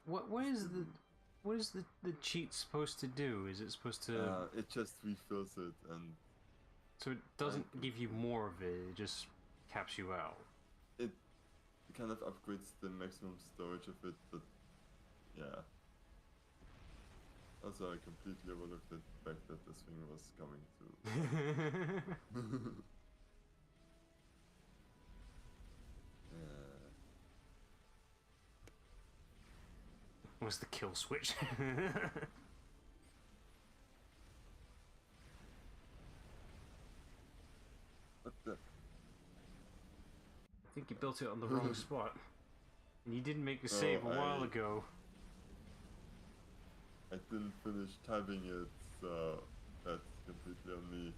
What is the cheat supposed to do? Is it supposed to... it just refills it, and... So it doesn't give you more of it, it just caps you out. It kind of upgrades the maximum storage of it, but... yeah. Also, I completely overlooked the fact that this thing was coming to... What's the kill switch? What the? I think you built it on the wrong spot. And you didn't make the save a while ago. I didn't finish typing it, so that's completely on me.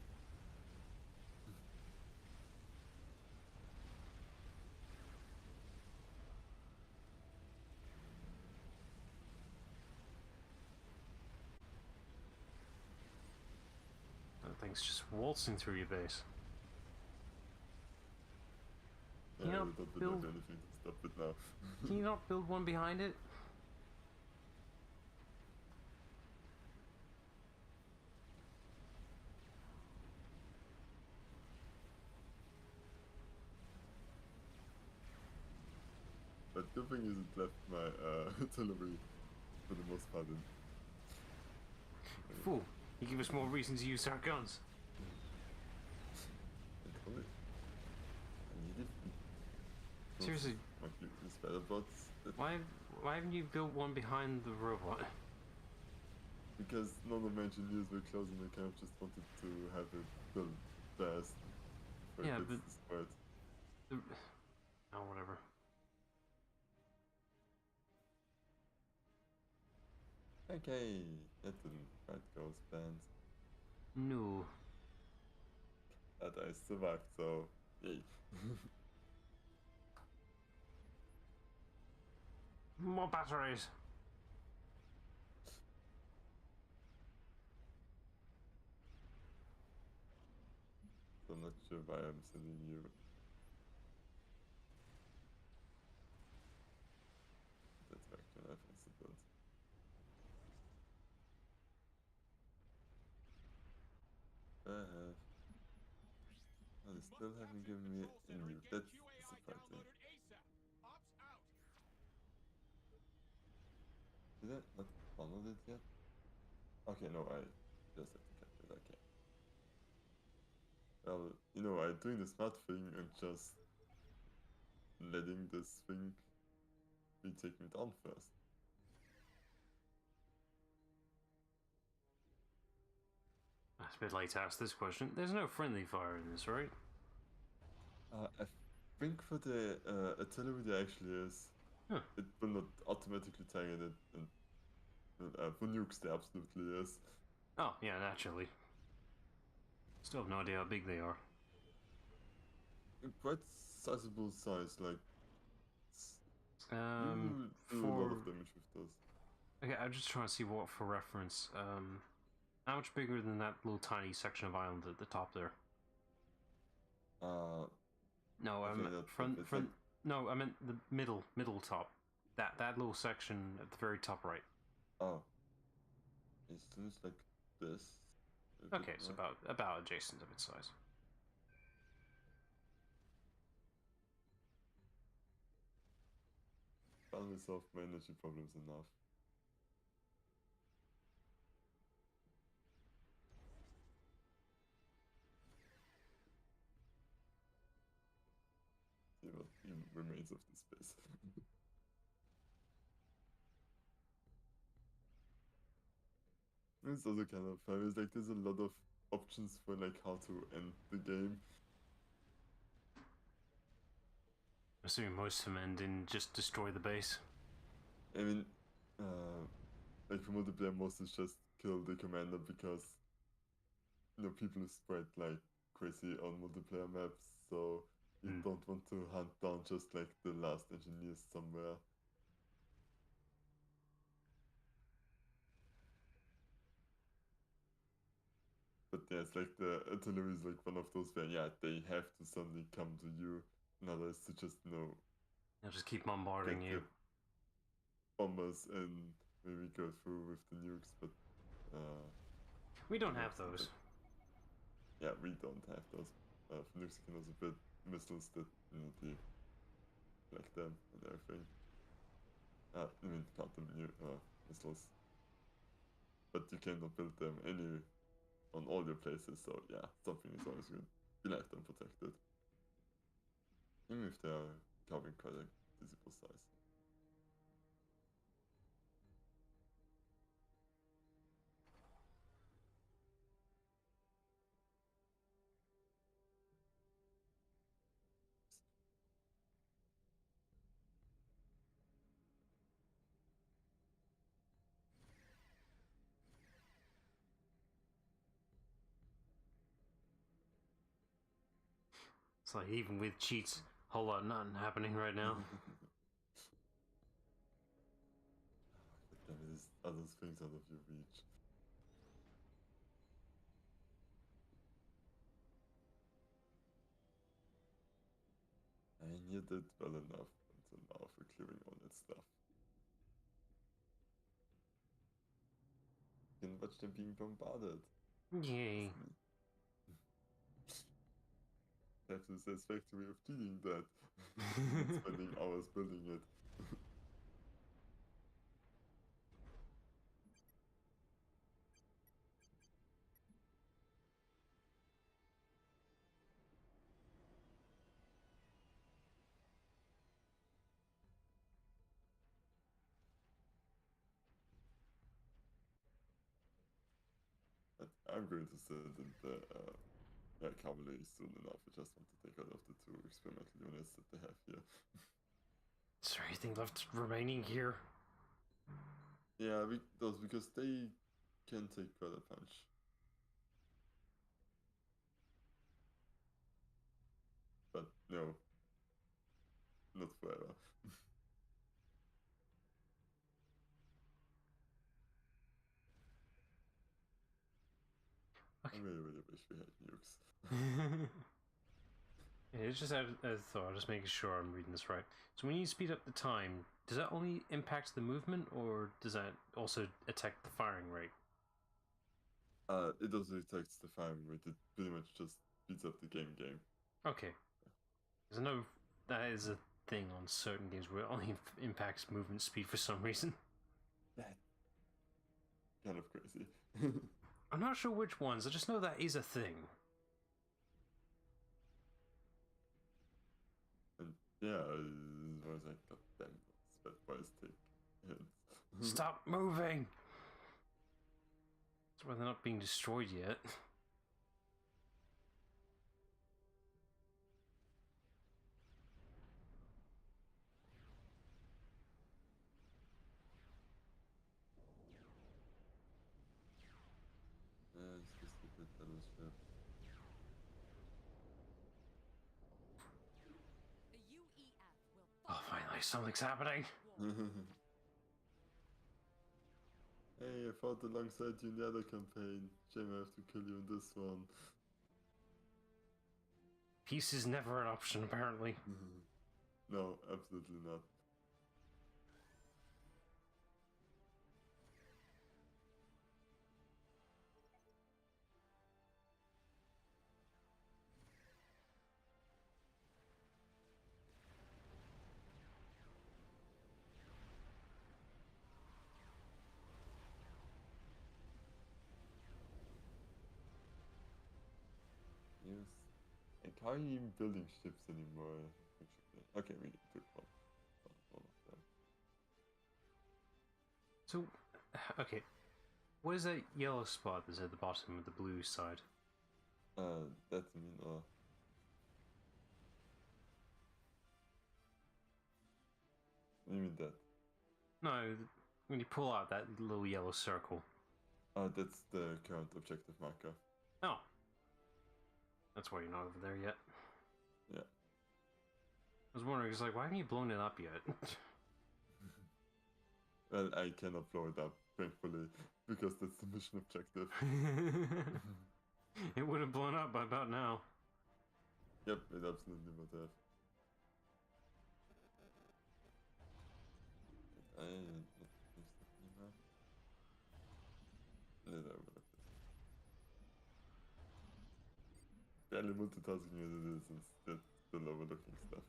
That thing's just waltzing through your base. Yeah, You we not don't build... have anything to stop it now. Can you not build one behind it? But good thing is it left my artillery for the most part in. Fool, you give us more reason to use our guns. I need it. Seriously, These battle bots. why haven't you built one behind the robot? Because none of my engineers were close and I kind of just wanted to have it built fast. Yeah, but... oh, whatever. Okay, that didn't quite go as planned. No. But I survived, so yay. More batteries. So I'm not sure why I'm sending you. That's actually I think it's built. still haven't given me a nuke. That's disappointing. Did I not download it yet? Okay, no, I just have to capture it. Okay. Well, you know, I'm doing the smart thing and just letting this thing take me down first. It's a bit late to ask this question. There's no friendly fire in this, right? I think for the artillery there actually is. Huh. It will not automatically target it, and for nukes there absolutely is. Oh, yeah, naturally. Still have no idea how big they are. Quite sizable size, like you do a lot of damage with those. Okay, I'm just trying to see what for reference. How much bigger than that little tiny section of island at the top there? No, okay, no, I meant the middle top. That little section at the very top right. Oh, it seems like this. Okay, so about adjacent of its size. Finally solved my energy problems enough. See what even remains of this space. It's also kind of fun. It's like there's a lot of options for like how to end the game. I'm assuming most of them end in just destroy the base. I mean, like for multiplayer, most is just kill the commander because you know people spread like crazy on multiplayer maps, so you don't want to hunt down just like the last engineers somewhere. But yeah, it's like the artillery is like one of those where yeah they have to suddenly come to you, and others to just They'll just keep bombarding you. Bombers and maybe go through with the nukes, but we don't have those. Yeah, we don't have those. Nukes can also build missiles that like them and everything. I mean, not the missiles, but you cannot build them on all your places. So yeah, something is always good. You like them protected, even if they are covering quite a visible size. It's like even with cheats, whole lot of nothing happening right now. Damn it, there's other things out of your reach. And you did well enough until now for clearing all that stuff. You can watch them being bombarded. Yay. Have the satisfactory of cleaning that. Spending hours building it. I'm going to sit in the cavalry soon enough. I just want to take out of the 2 experimental units that they have here. Is there anything left remaining here? Yeah, because they can take quite a punch. But no, not forever. Okay. I really wish we had nukes. Yeah, it's just out of thought, just making sure I'm reading this right. So when you speed up the time, does that only impact the movement, or does that also affect the firing rate? It also detects the firing rate. It pretty much just speeds up the game. Okay. There's no... That is a thing on certain games where it only impacts movement speed for some reason. That's kind of crazy. I'm not sure which ones, I just know that is a thing. And yeah, I was like, god damn, that wise take hits. Stop moving! That's why they're not being destroyed yet. Yeah, it's just a bit battleship. The UEF will Oh, finally, something's happening! Hey, I fought alongside you in the other campaign. Shame I have to kill you in this one. Peace is never an option, apparently. No, absolutely not. Yes. And how are you even building ships anymore? Actually, okay, we took one of them. So, okay. What is that yellow spot that's at the bottom of the blue side? That's mean, what do you mean that? No, when you pull out that little yellow circle. That's the current objective marker. Oh. That's why you're not over there yet. Yeah. I was wondering, it's like, why haven't you blown it up yet? Well, I cannot blow it up, thankfully, because that's the mission objective. It would have blown up by about now. Yep, it absolutely would have. Barely multitasking as it is, instead still overlooking stuff.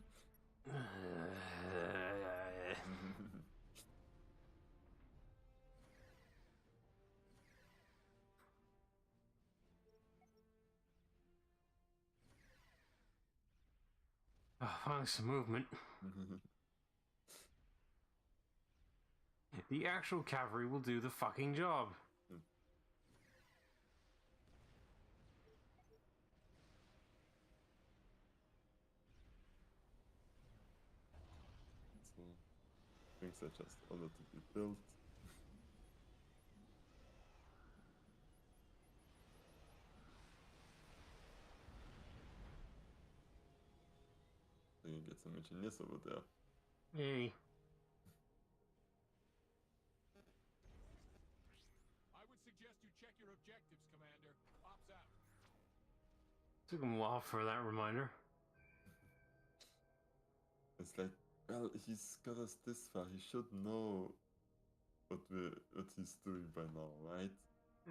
Oh, finally some movement. The actual cavalry will do the fucking job. So, things are just ordered to be built. So you can get some engineers over there. Yay. I would suggest you check your objectives, Commander. Ops out. Took him a while for that reminder. It's like, well, he's got us this far. He should know what he's doing by now, right?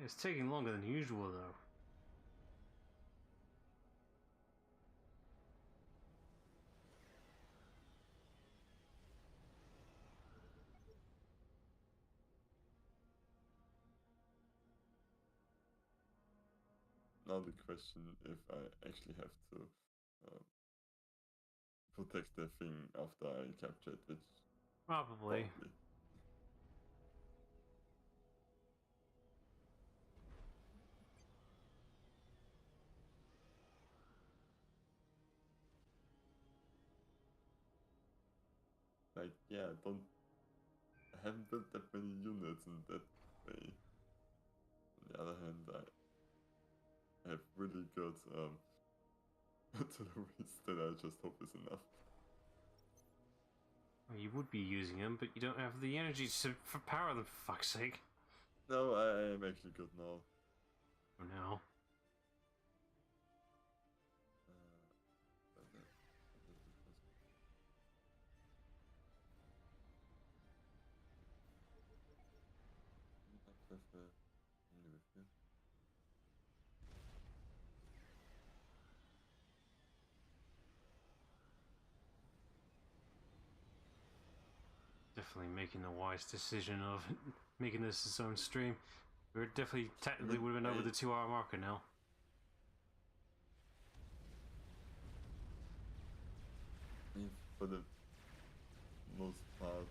It's taking longer than usual, though. Now the question if I actually have to protect the thing after I capture it, which Probably. Like, yeah, I haven't built that many units in that way. On the other hand, I have really good artilleries that I just hope is enough. Well, you would be using them, but you don't have the energy to power them, for fuck's sake. No, I am actually good now. For now. definitely making the wise decision of making this his own stream. We definitely technically would have been over the 2-hour marker now. For the most part,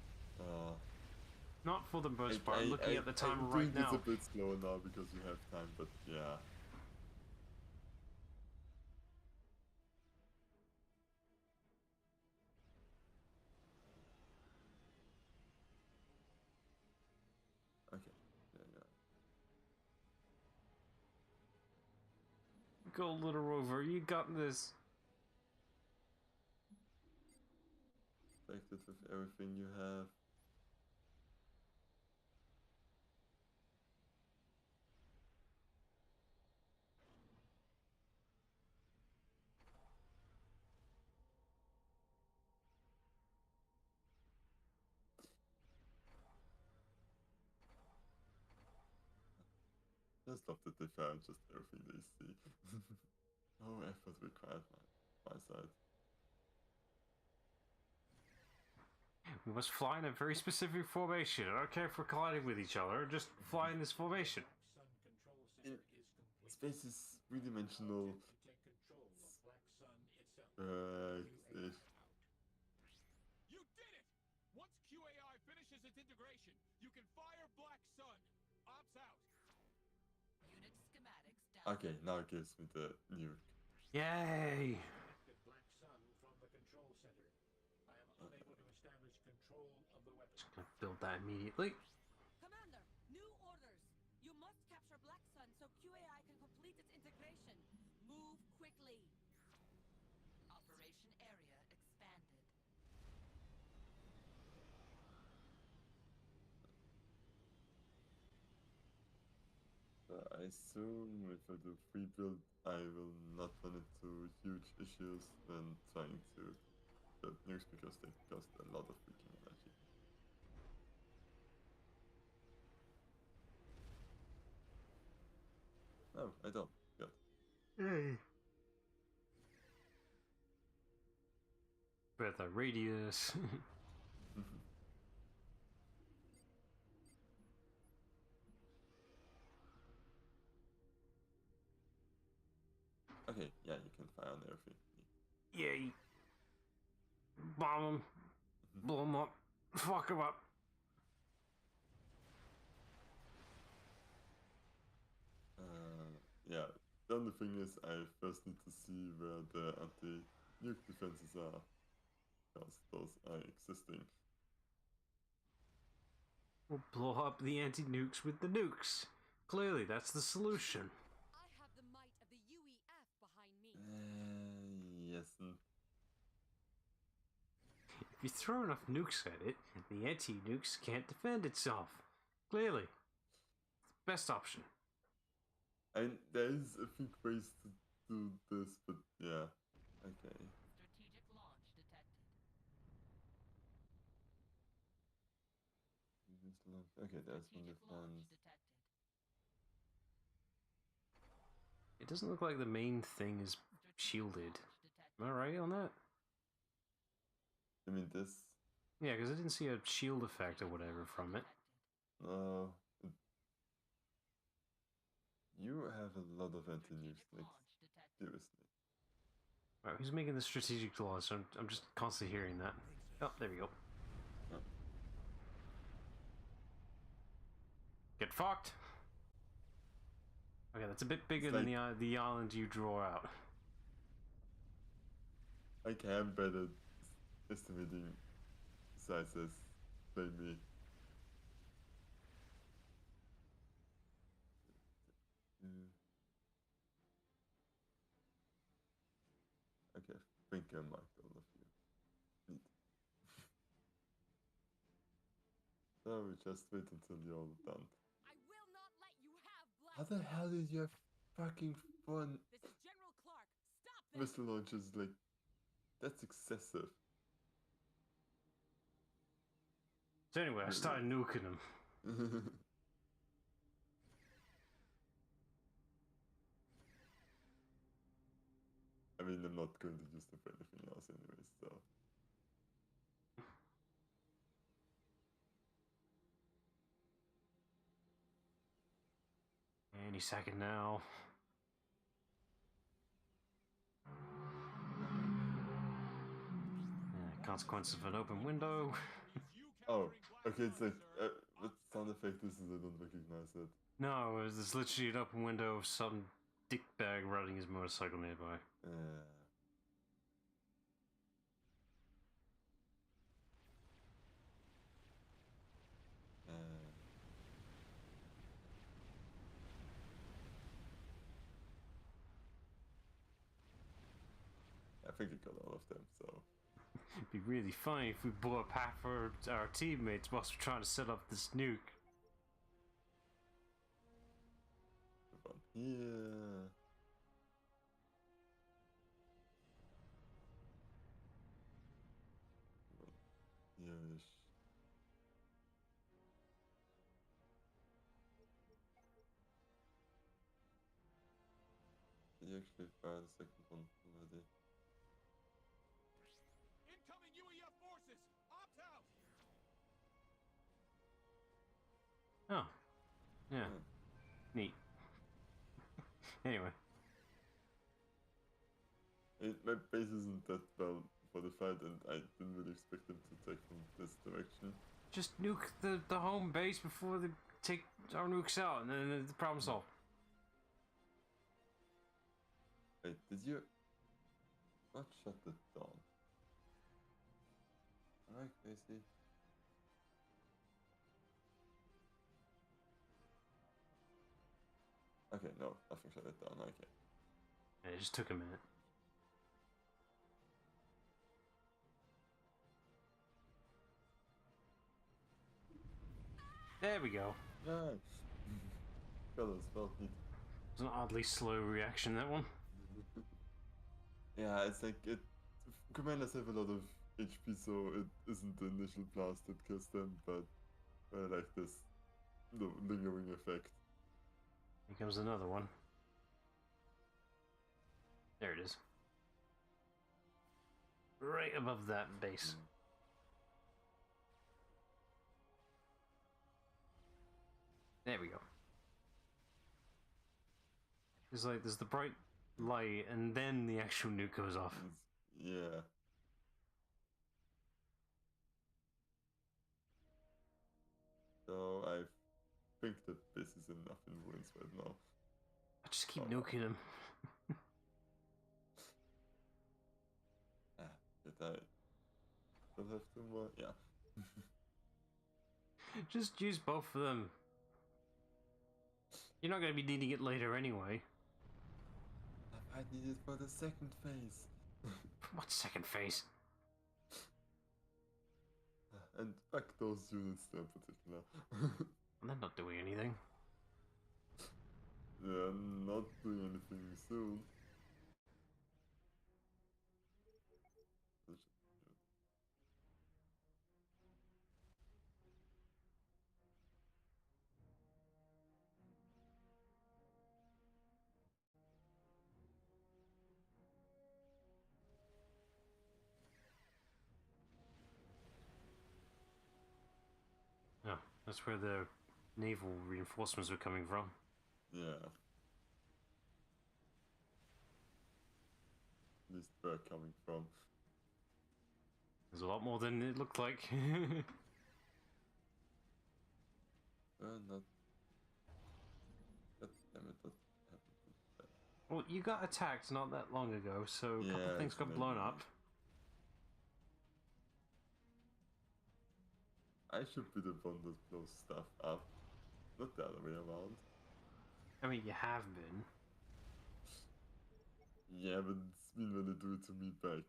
not for the most part. I'm looking at the timer I'm right doing now. this a bit slower now because we have time, but yeah. Okay. Yeah. Go, little rover. You got this. Affected with everything you have. Just love that they found just everything they see. No effort required my side. We must fly in a very specific formation. I don't care if we're colliding with each other. Just fly in this formation. In space is three-dimensional. You did it! Once QAI finishes its integration, you can fire Black Sun. Ops out. Unit schematics down. Okay, now it gives me the nuke. Yay! Black Sun from the control center. I am unable to establish control of the weapon. Just gonna build that immediately. Commander, new orders. You must capture Black Sun so QAI can complete its integration. Move quickly. Operation area expanded. I assume if I do free build, I will not run into huge issues when trying to build nukes because they cost a lot of freaking energy. No, I don't. Good. Yay! Better radius. Okay, yeah, you can fire on everything. Yay! Bomb them. Blow them up. Fuck them up. Yeah, the only thing is I first need to see where the anti-nuke defenses are, because those are existing. We'll blow up the anti-nukes with the nukes. Clearly, that's the solution. I have the might of the UEF behind me. Yes. If you throw enough nukes at it, the anti-nukes can't defend itself. Clearly. It's the best option. And there is, I think, ways to do this, but yeah. Okay. Strategic launch detected. Okay, there's one Strategic launch defense. detected. It doesn't look like the main thing is shielded. Am I right on that? I mean, this. Yeah, because I didn't see a shield effect or whatever from it. No. You have a lot of anti-nukes, like, seriously. Alright, who's making the strategic launch? I'm just constantly hearing that. Oh, there we go. Oh. Get fucked! Okay, that's a bit bigger than the island you draw out. I can better estimating sizes than me. Okay, I think I marked all of you. Neat. So we just wait until you're all done. I will not let you have Black How the hell did you have fucking fun? This is General Clark. Stop this! Missile launches, like, that's excessive. So anyway, I started nuking them. I mean, I'm not going to use them for anything else anyways, so. any second now. Yeah, consequence of an open window. Oh, okay, it's like, what sound effect this is? I don't recognize it. No, it's literally an open window of some dickbag riding his motorcycle nearby. I think I got all of them, so. It'd be really funny if we blew up half our teammates whilst we're trying to set up this nuke. One here. One here-ish. You actually fired the second one already. Incoming UEF forces! Opt out! Oh. Yeah. Neat. Anyway. My base isn't that well fortified, and I didn't really expect them to take from this direction. Just nuke the home base before they take our nukes out, and then the problem solved. Wait, did you not shut it down? Am I crazy? Okay, no, nothing shut it down, okay. Yeah, it just took a minute. There we go. Nice! Fellas, well neat. It was an oddly slow reaction, that one. Yeah, it's like it. Commanders have a lot of HP, so it isn't the initial blast that kills them, but like this lingering effect. Here comes another one. There it is. Right above that base. There we go. There's the bright light, and then the actual nuke goes off. Yeah. So I think that this is enough in ruins right now. I just keep nuking him. Did I still have two more? Yeah. Just use both of them. You're not going to be needing it later anyway. I might need it for the second phase. What second phase? And fuck those units in particular. They're not doing anything. They're not doing anything soon. Oh, that's where the naval reinforcements were coming from. Yeah. At least where coming from. There's a lot more than it looked like. Not. God damn it, what happened? Well, you got attacked not that long ago, so a couple Yeah, things got blown up. I should be the one that blows stuff up, not the other way around. I mean, you have been. Yeah, but it's mean when they do it to me back.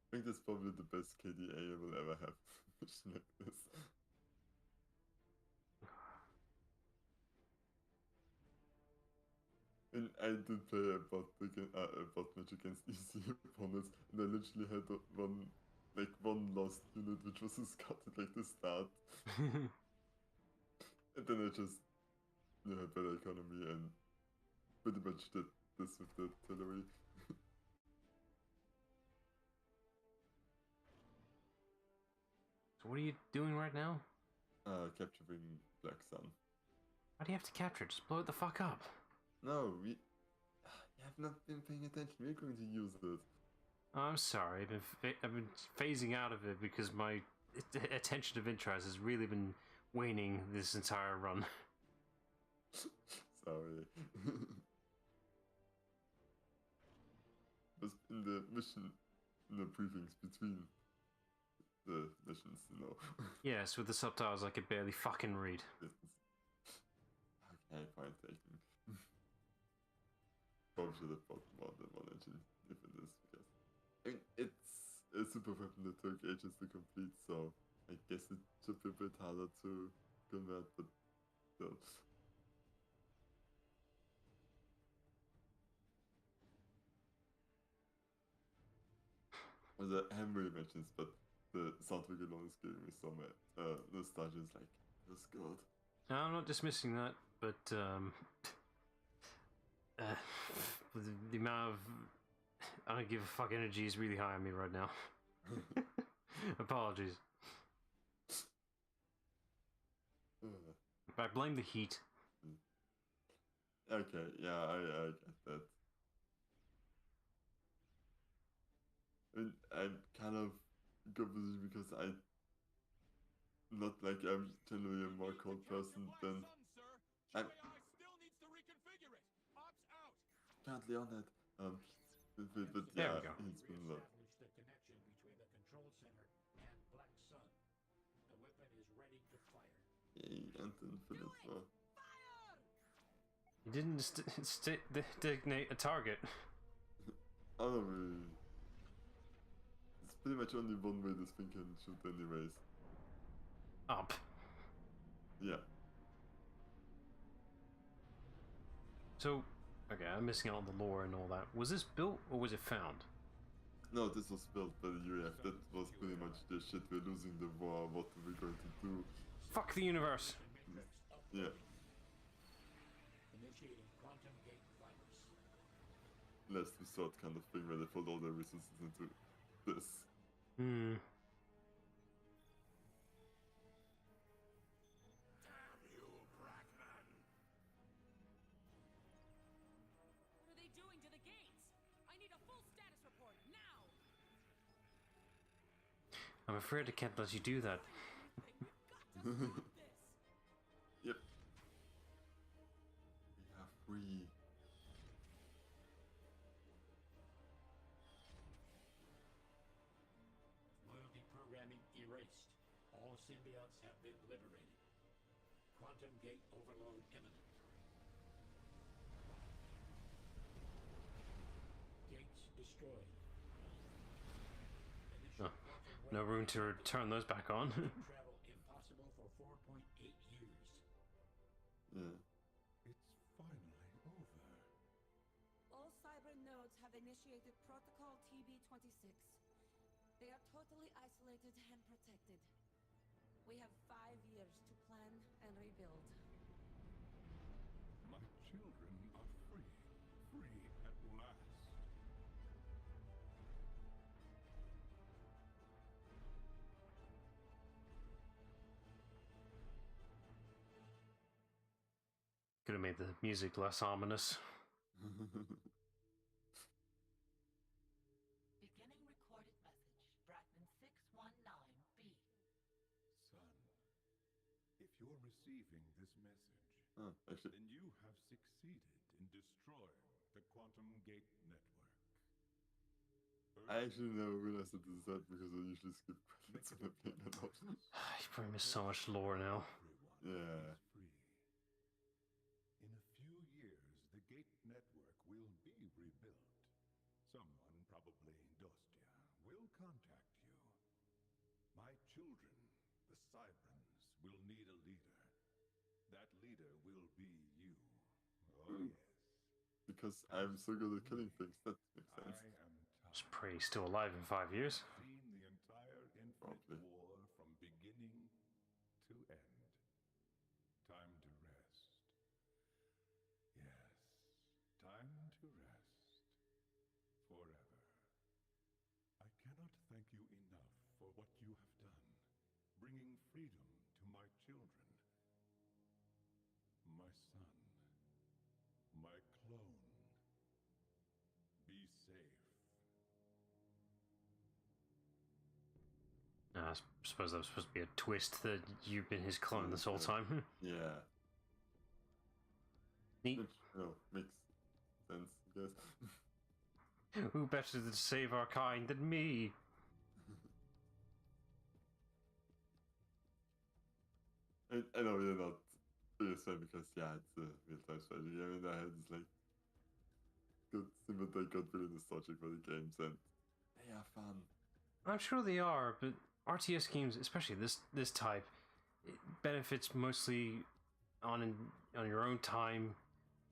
I think that's probably the best KDA I will ever have. Mission like this. And I did play a bot match against easy opponents, and I literally had one lost unit, which was a scout at like the start. And then I just had better economy and pretty much did this with the artillery. what are you doing right now? Capturing Black Sun. Why do you have to capture it? Just blow it the fuck up. No, you have not been paying attention. We're going to use it. I'm sorry, I've been phasing out of it because my attention to Vintras has really been waning this entire run. Sorry. But in the mission, in the briefings between the missions, you know. Yes, with the subtitles I could barely fucking read. Okay, fine, taking. Probably should have bought more than one engine if it is, because I mean, it's a super weapon that took ages to complete, so I guess it should be a bit harder to convert, but still. I haven't really mentioned this, but the soundtrack alone is giving me so much nostalgia. Is like, that's good. I'm not dismissing that, but the amount of I don't give a fuck energy is really high on me right now. Apologies. I blame the heat. Okay, yeah, I get that. I'm kind of good position because I'm generally a more cold person than I'm still needs to reconfigure it. Ops out. currently on it. But There yeah, we go. it's been a lot. Establish the connection between the control center and Black Sun. The weapon is ready to fire. Yay, Anton for this one. You didn't designate a target. I don't really. It's pretty much only one way this thing can shoot, anyways. Up. Yeah. So, okay, I'm missing out on the lore and all that. Was this built or was it found? No, this was built by the UAF. That was pretty much the shit. We're losing the war. What are we going to do? Fuck the universe. Yeah. Initiating quantum gate fibers. Last resort kind of thing where they put all their resources into this. Hmm. What are they doing to the gates? I need a full status report now. I'm afraid I can't let you do that. We've got to stop this. Yep. We are free. Loyalty programming erased. All symbiotes have been liberated. Quantum gate overload imminent. Gates destroyed. Initial Oh, quantum no wave room to turn those back on. travel impossible for 4.8 years. Yeah. It's finally over. All cyber nodes have initiated Protocol TB-26. They are totally isolated and protected. We have 5 years to plan and rebuild. My children are free. Free at last. Could have made the music less ominous. Beginning recorded message. Brackman 619B. Son, if you're receiving this message, Oh, actually, then you have succeeded in destroying the Quantum Gate Network. I actually never realized that this is that because I usually skip credits when I'm playing a lot. You probably miss so much lore now. Everyone Yeah. is free. In a few years, the Gate Network will be rebuilt. Someone, probably Dostia, will contact you. My children, the Cybrans, will need a leader. That leader will be you. Oh, yes. Because I'm so good at killing things, that makes I sense. am Just tired. pray he's still alive in 5 years. Seen the entire Infinite Probably. War from beginning to end. Time to rest. Yes, time to rest. Forever. I cannot thank you enough for what you have done. bringing freedom to my children. My son. My clone. Be safe. I suppose that was supposed to be a twist that you've been his clone this whole time. Yeah. Neat. Which, makes sense, I guess. Who better to save our kind than me? I know you're not biggest fan because it's a real-time strategy game in my head. It's like good simple they got really nostalgic for the games and they are fun. I'm sure they are, but RTS games, especially this type, it benefits mostly on your own time.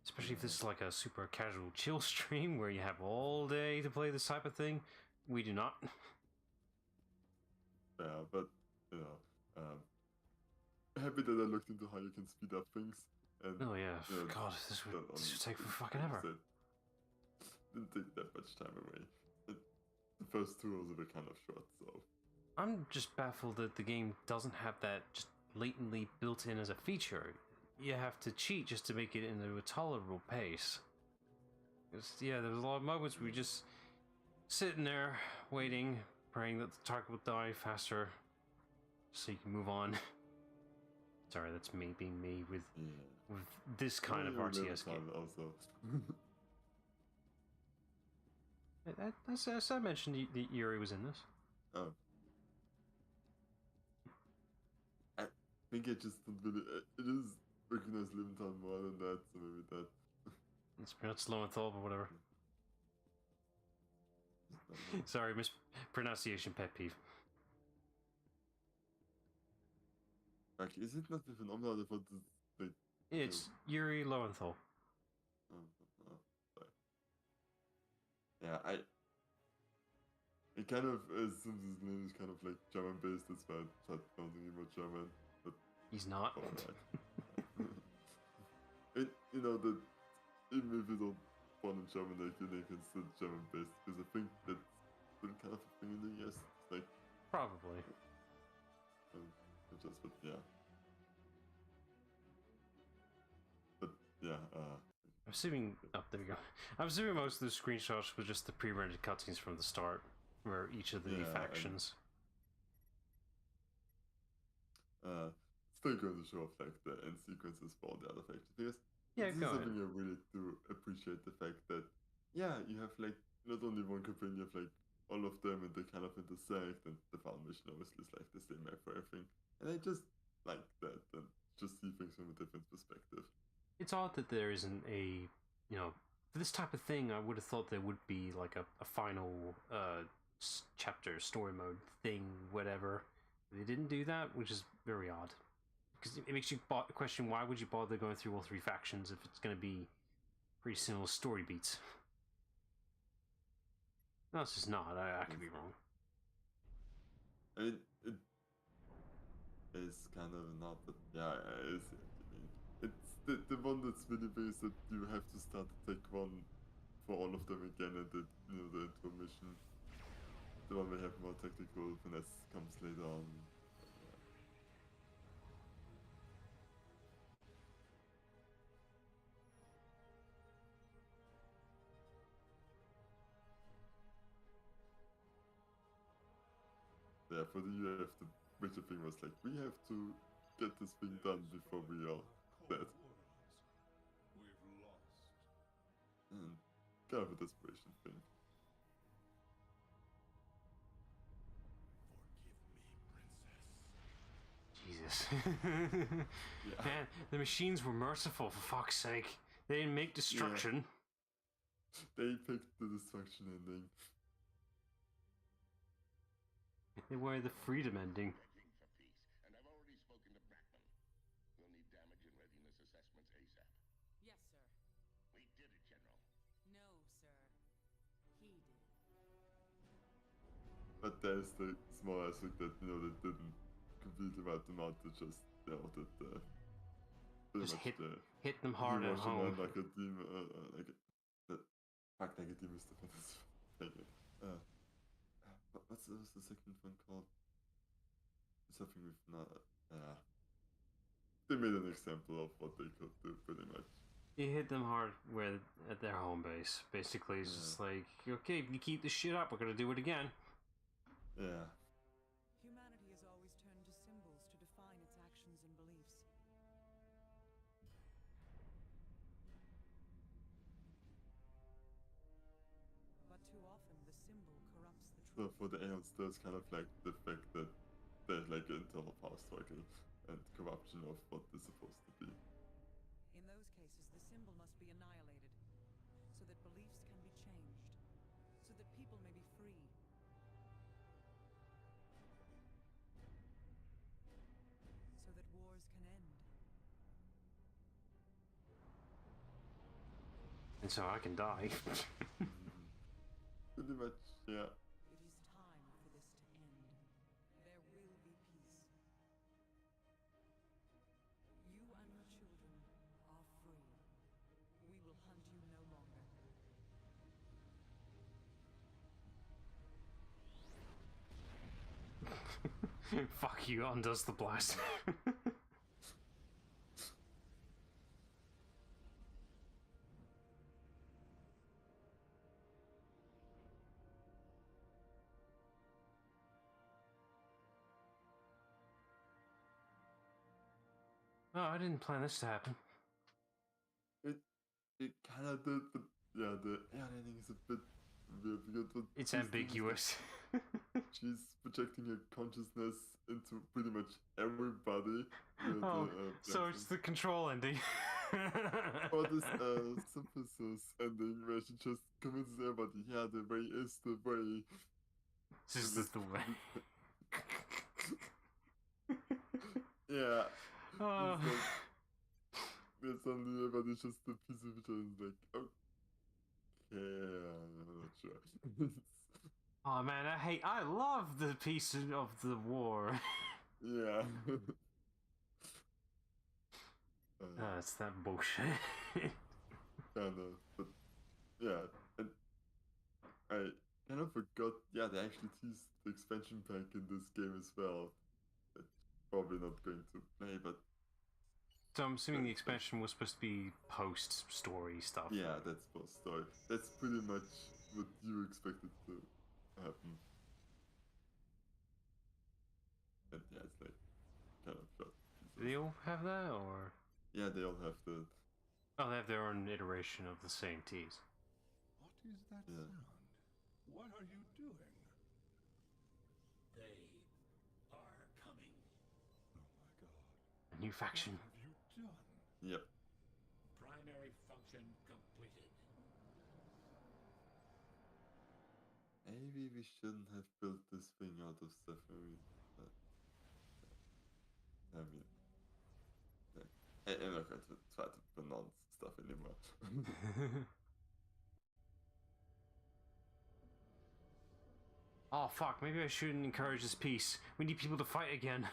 Especially if this is like a super casual chill stream where you have all day to play this type of thing. We do not. Yeah, but happy that I looked into how you can speed up things. And Oh yeah, God, this would take for fucking ever. Didn't take that much time away. The first two were kind of short, so. I'm just baffled that the game doesn't have that just latently built in as a feature. You have to cheat just to make it into a tolerable pace. Yeah, there's a lot of moments where we just sitting there waiting, praying that the target will die faster, so you can move on. Sorry, that's me being me with this kind of RTS game. Also. As I mentioned, the Yuri was in this. Oh. I think I just don't really. It is recognized Liventhal more than that, so maybe that. It's pronounced Lowenthal, but whatever. Sorry, mispronunciation pet peeve. Like, is it not the phenomenon of what the It's Yuri Lowenthal. Sorry. Yeah, it kind of, since his name is kind of like German based, that's why I tried pronouncing him more German. But he's not. That even if you don't born in German, like your name is still German based, because I think that's still kind of a thing in the US. It's like probably. But yeah. But yeah. I'm assuming. Oh, there we go. I'm assuming most of the screenshots were just the pre-rendered cutscenes from the start, where each of the factions. Still going to show off like the end sequences for all the other factions because this is something I really do appreciate the fact that you have like not only one campaign, you have like all of them and they kind of intersect, and the final mission obviously is like the same map for everything, and I just like that and just see things from a different perspective. It's odd that there isn't a, for this type of thing, I would have thought there would be like a final chapter, story mode thing, whatever. They didn't do that, which is very odd. Because it makes you question, why would you bother going through all three factions if it's going to be pretty similar story beats? No, it's just not. I could be wrong. It is kind of not, but yeah, it is. It's the one that's really big is that you have to start to take one for all of them again, and the intro mission, the one we have more tactical finesse comes later on. Yeah, for the UF, the major thing was like, we have to get this thing done before we are dead. We've lost. And kind of a desperation thing. Forgive me, princess. Jesus. Man, the machines were merciful, for fuck's sake. They didn't make destruction. They picked the destruction ending. They wanted the freedom ending. Begging for peace, and I've already spoken to Brackman. We'll need damage and readiness assessments ASAP. Yes, sir. We did it, General. No, sir. He did. But there's the small aspect that, they didn't completely wipe them out, they just dealt with Just hit them hard at home. Like a demon, like a demon stuff. What's the second one called? something with not. They made an example of what they could do, pretty much. You hit them hard where at their home base. Basically, it's just like, okay, if you keep this shit up, we're gonna do it again. Yeah. Humanity has always turned to symbols to define its actions and beliefs. But too often, the symbol corrupts the So truth. for the Aeons, there's kind of like the fact that there's like an internal power struggle and corruption of what is supposed to be. In those cases, the symbol must be annihilated, so that beliefs can be changed, so that people may be free. So that wars can end. And so I can die. Pretty much, yeah. It is time for this to end. There will be peace. You and your children are free. We will hunt you no longer. Fuck you, undoes the blast. Oh, I didn't plan this to happen. It kind of did, but yeah, the air ending is a bit weird because It's she's doing is ambiguous. that she's projecting her consciousness into pretty much everybody. Oh, so it's the control ending. Or this synthesis ending where she just convinces everybody, yeah, the way is the way. This is the way. Yeah. Oh. It's like, yeah, suddenly everybody's just a piece of each other. It's like, okay, I'm not sure. Oh man, I love the piece of the war. Yeah. It's that bullshit. Kind of, but yeah, and I kind of forgot. Yeah, they actually teased the expansion pack in this game as well. That probably not going to play, but So I'm assuming the expansion was supposed to be post-story stuff. yeah, that's post story. That's pretty much what you expected to happen. And yeah, it's like kind of shot. Do they all have that, or? Yeah, they all have the. Oh, they have their own iteration of the same tease. What is that Yeah. sound? What are you doing? They are coming. Oh my god. A new faction. What have you done? Yep. Primary function completed. Maybe we shouldn't have built this thing out of Safari. But, I mean, I'm not going to try to pronounce stuff anymore. Oh fuck, maybe I shouldn't encourage this peace. We need people to fight again.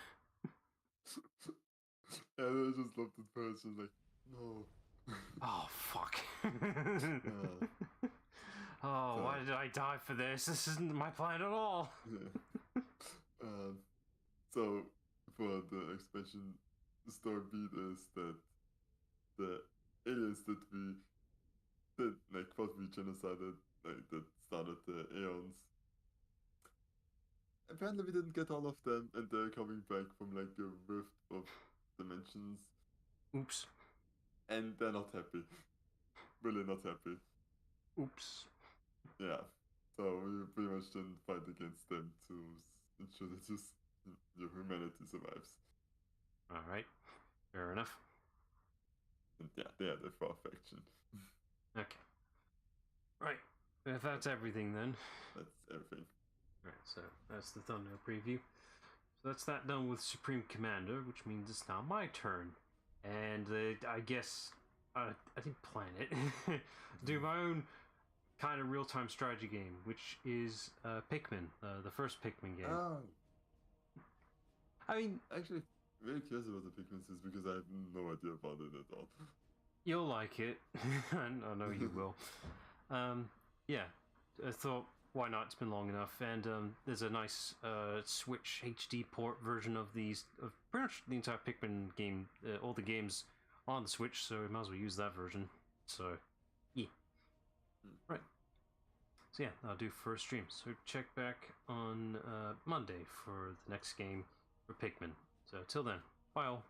Yeah, I just loved it first. Just like, no. Oh fuck. Oh, why did I die for this? This isn't my plan at all. Yeah. So for the expansion, the story beat is that the aliens that we did, like, what we genocided, like, that started the Aeons. Apparently we didn't get all of them, and they're coming back from like a rift of dimensions, Oops. and they're not happy. Really not happy. Oops. Yeah. So we pretty much didn't fight against them to ensure that just your humanity survives. Alright. Fair enough. And yeah, they are the far faction. Okay. Right. If that's everything then. That's everything. Right, so that's the thumbnail preview. So that's that done with Supreme Commander, which means it's now my turn. And I guess I didn't plan it. Do my own kind of real-time strategy game, which is Pikmin, the first Pikmin game. Oh, I mean, actually, very curious about the Pikmin is because I have no idea about it at all. you'll like it. I know you will. Yeah, I thought, why not? It's been long enough, and there's a nice Switch HD port version of pretty much the entire Pikmin game, all the games on the Switch. So we might as well use that version. So, yeah, right. So yeah, that'll do for a stream. So check back on Monday for the next game for Pikmin. So till then, bye all.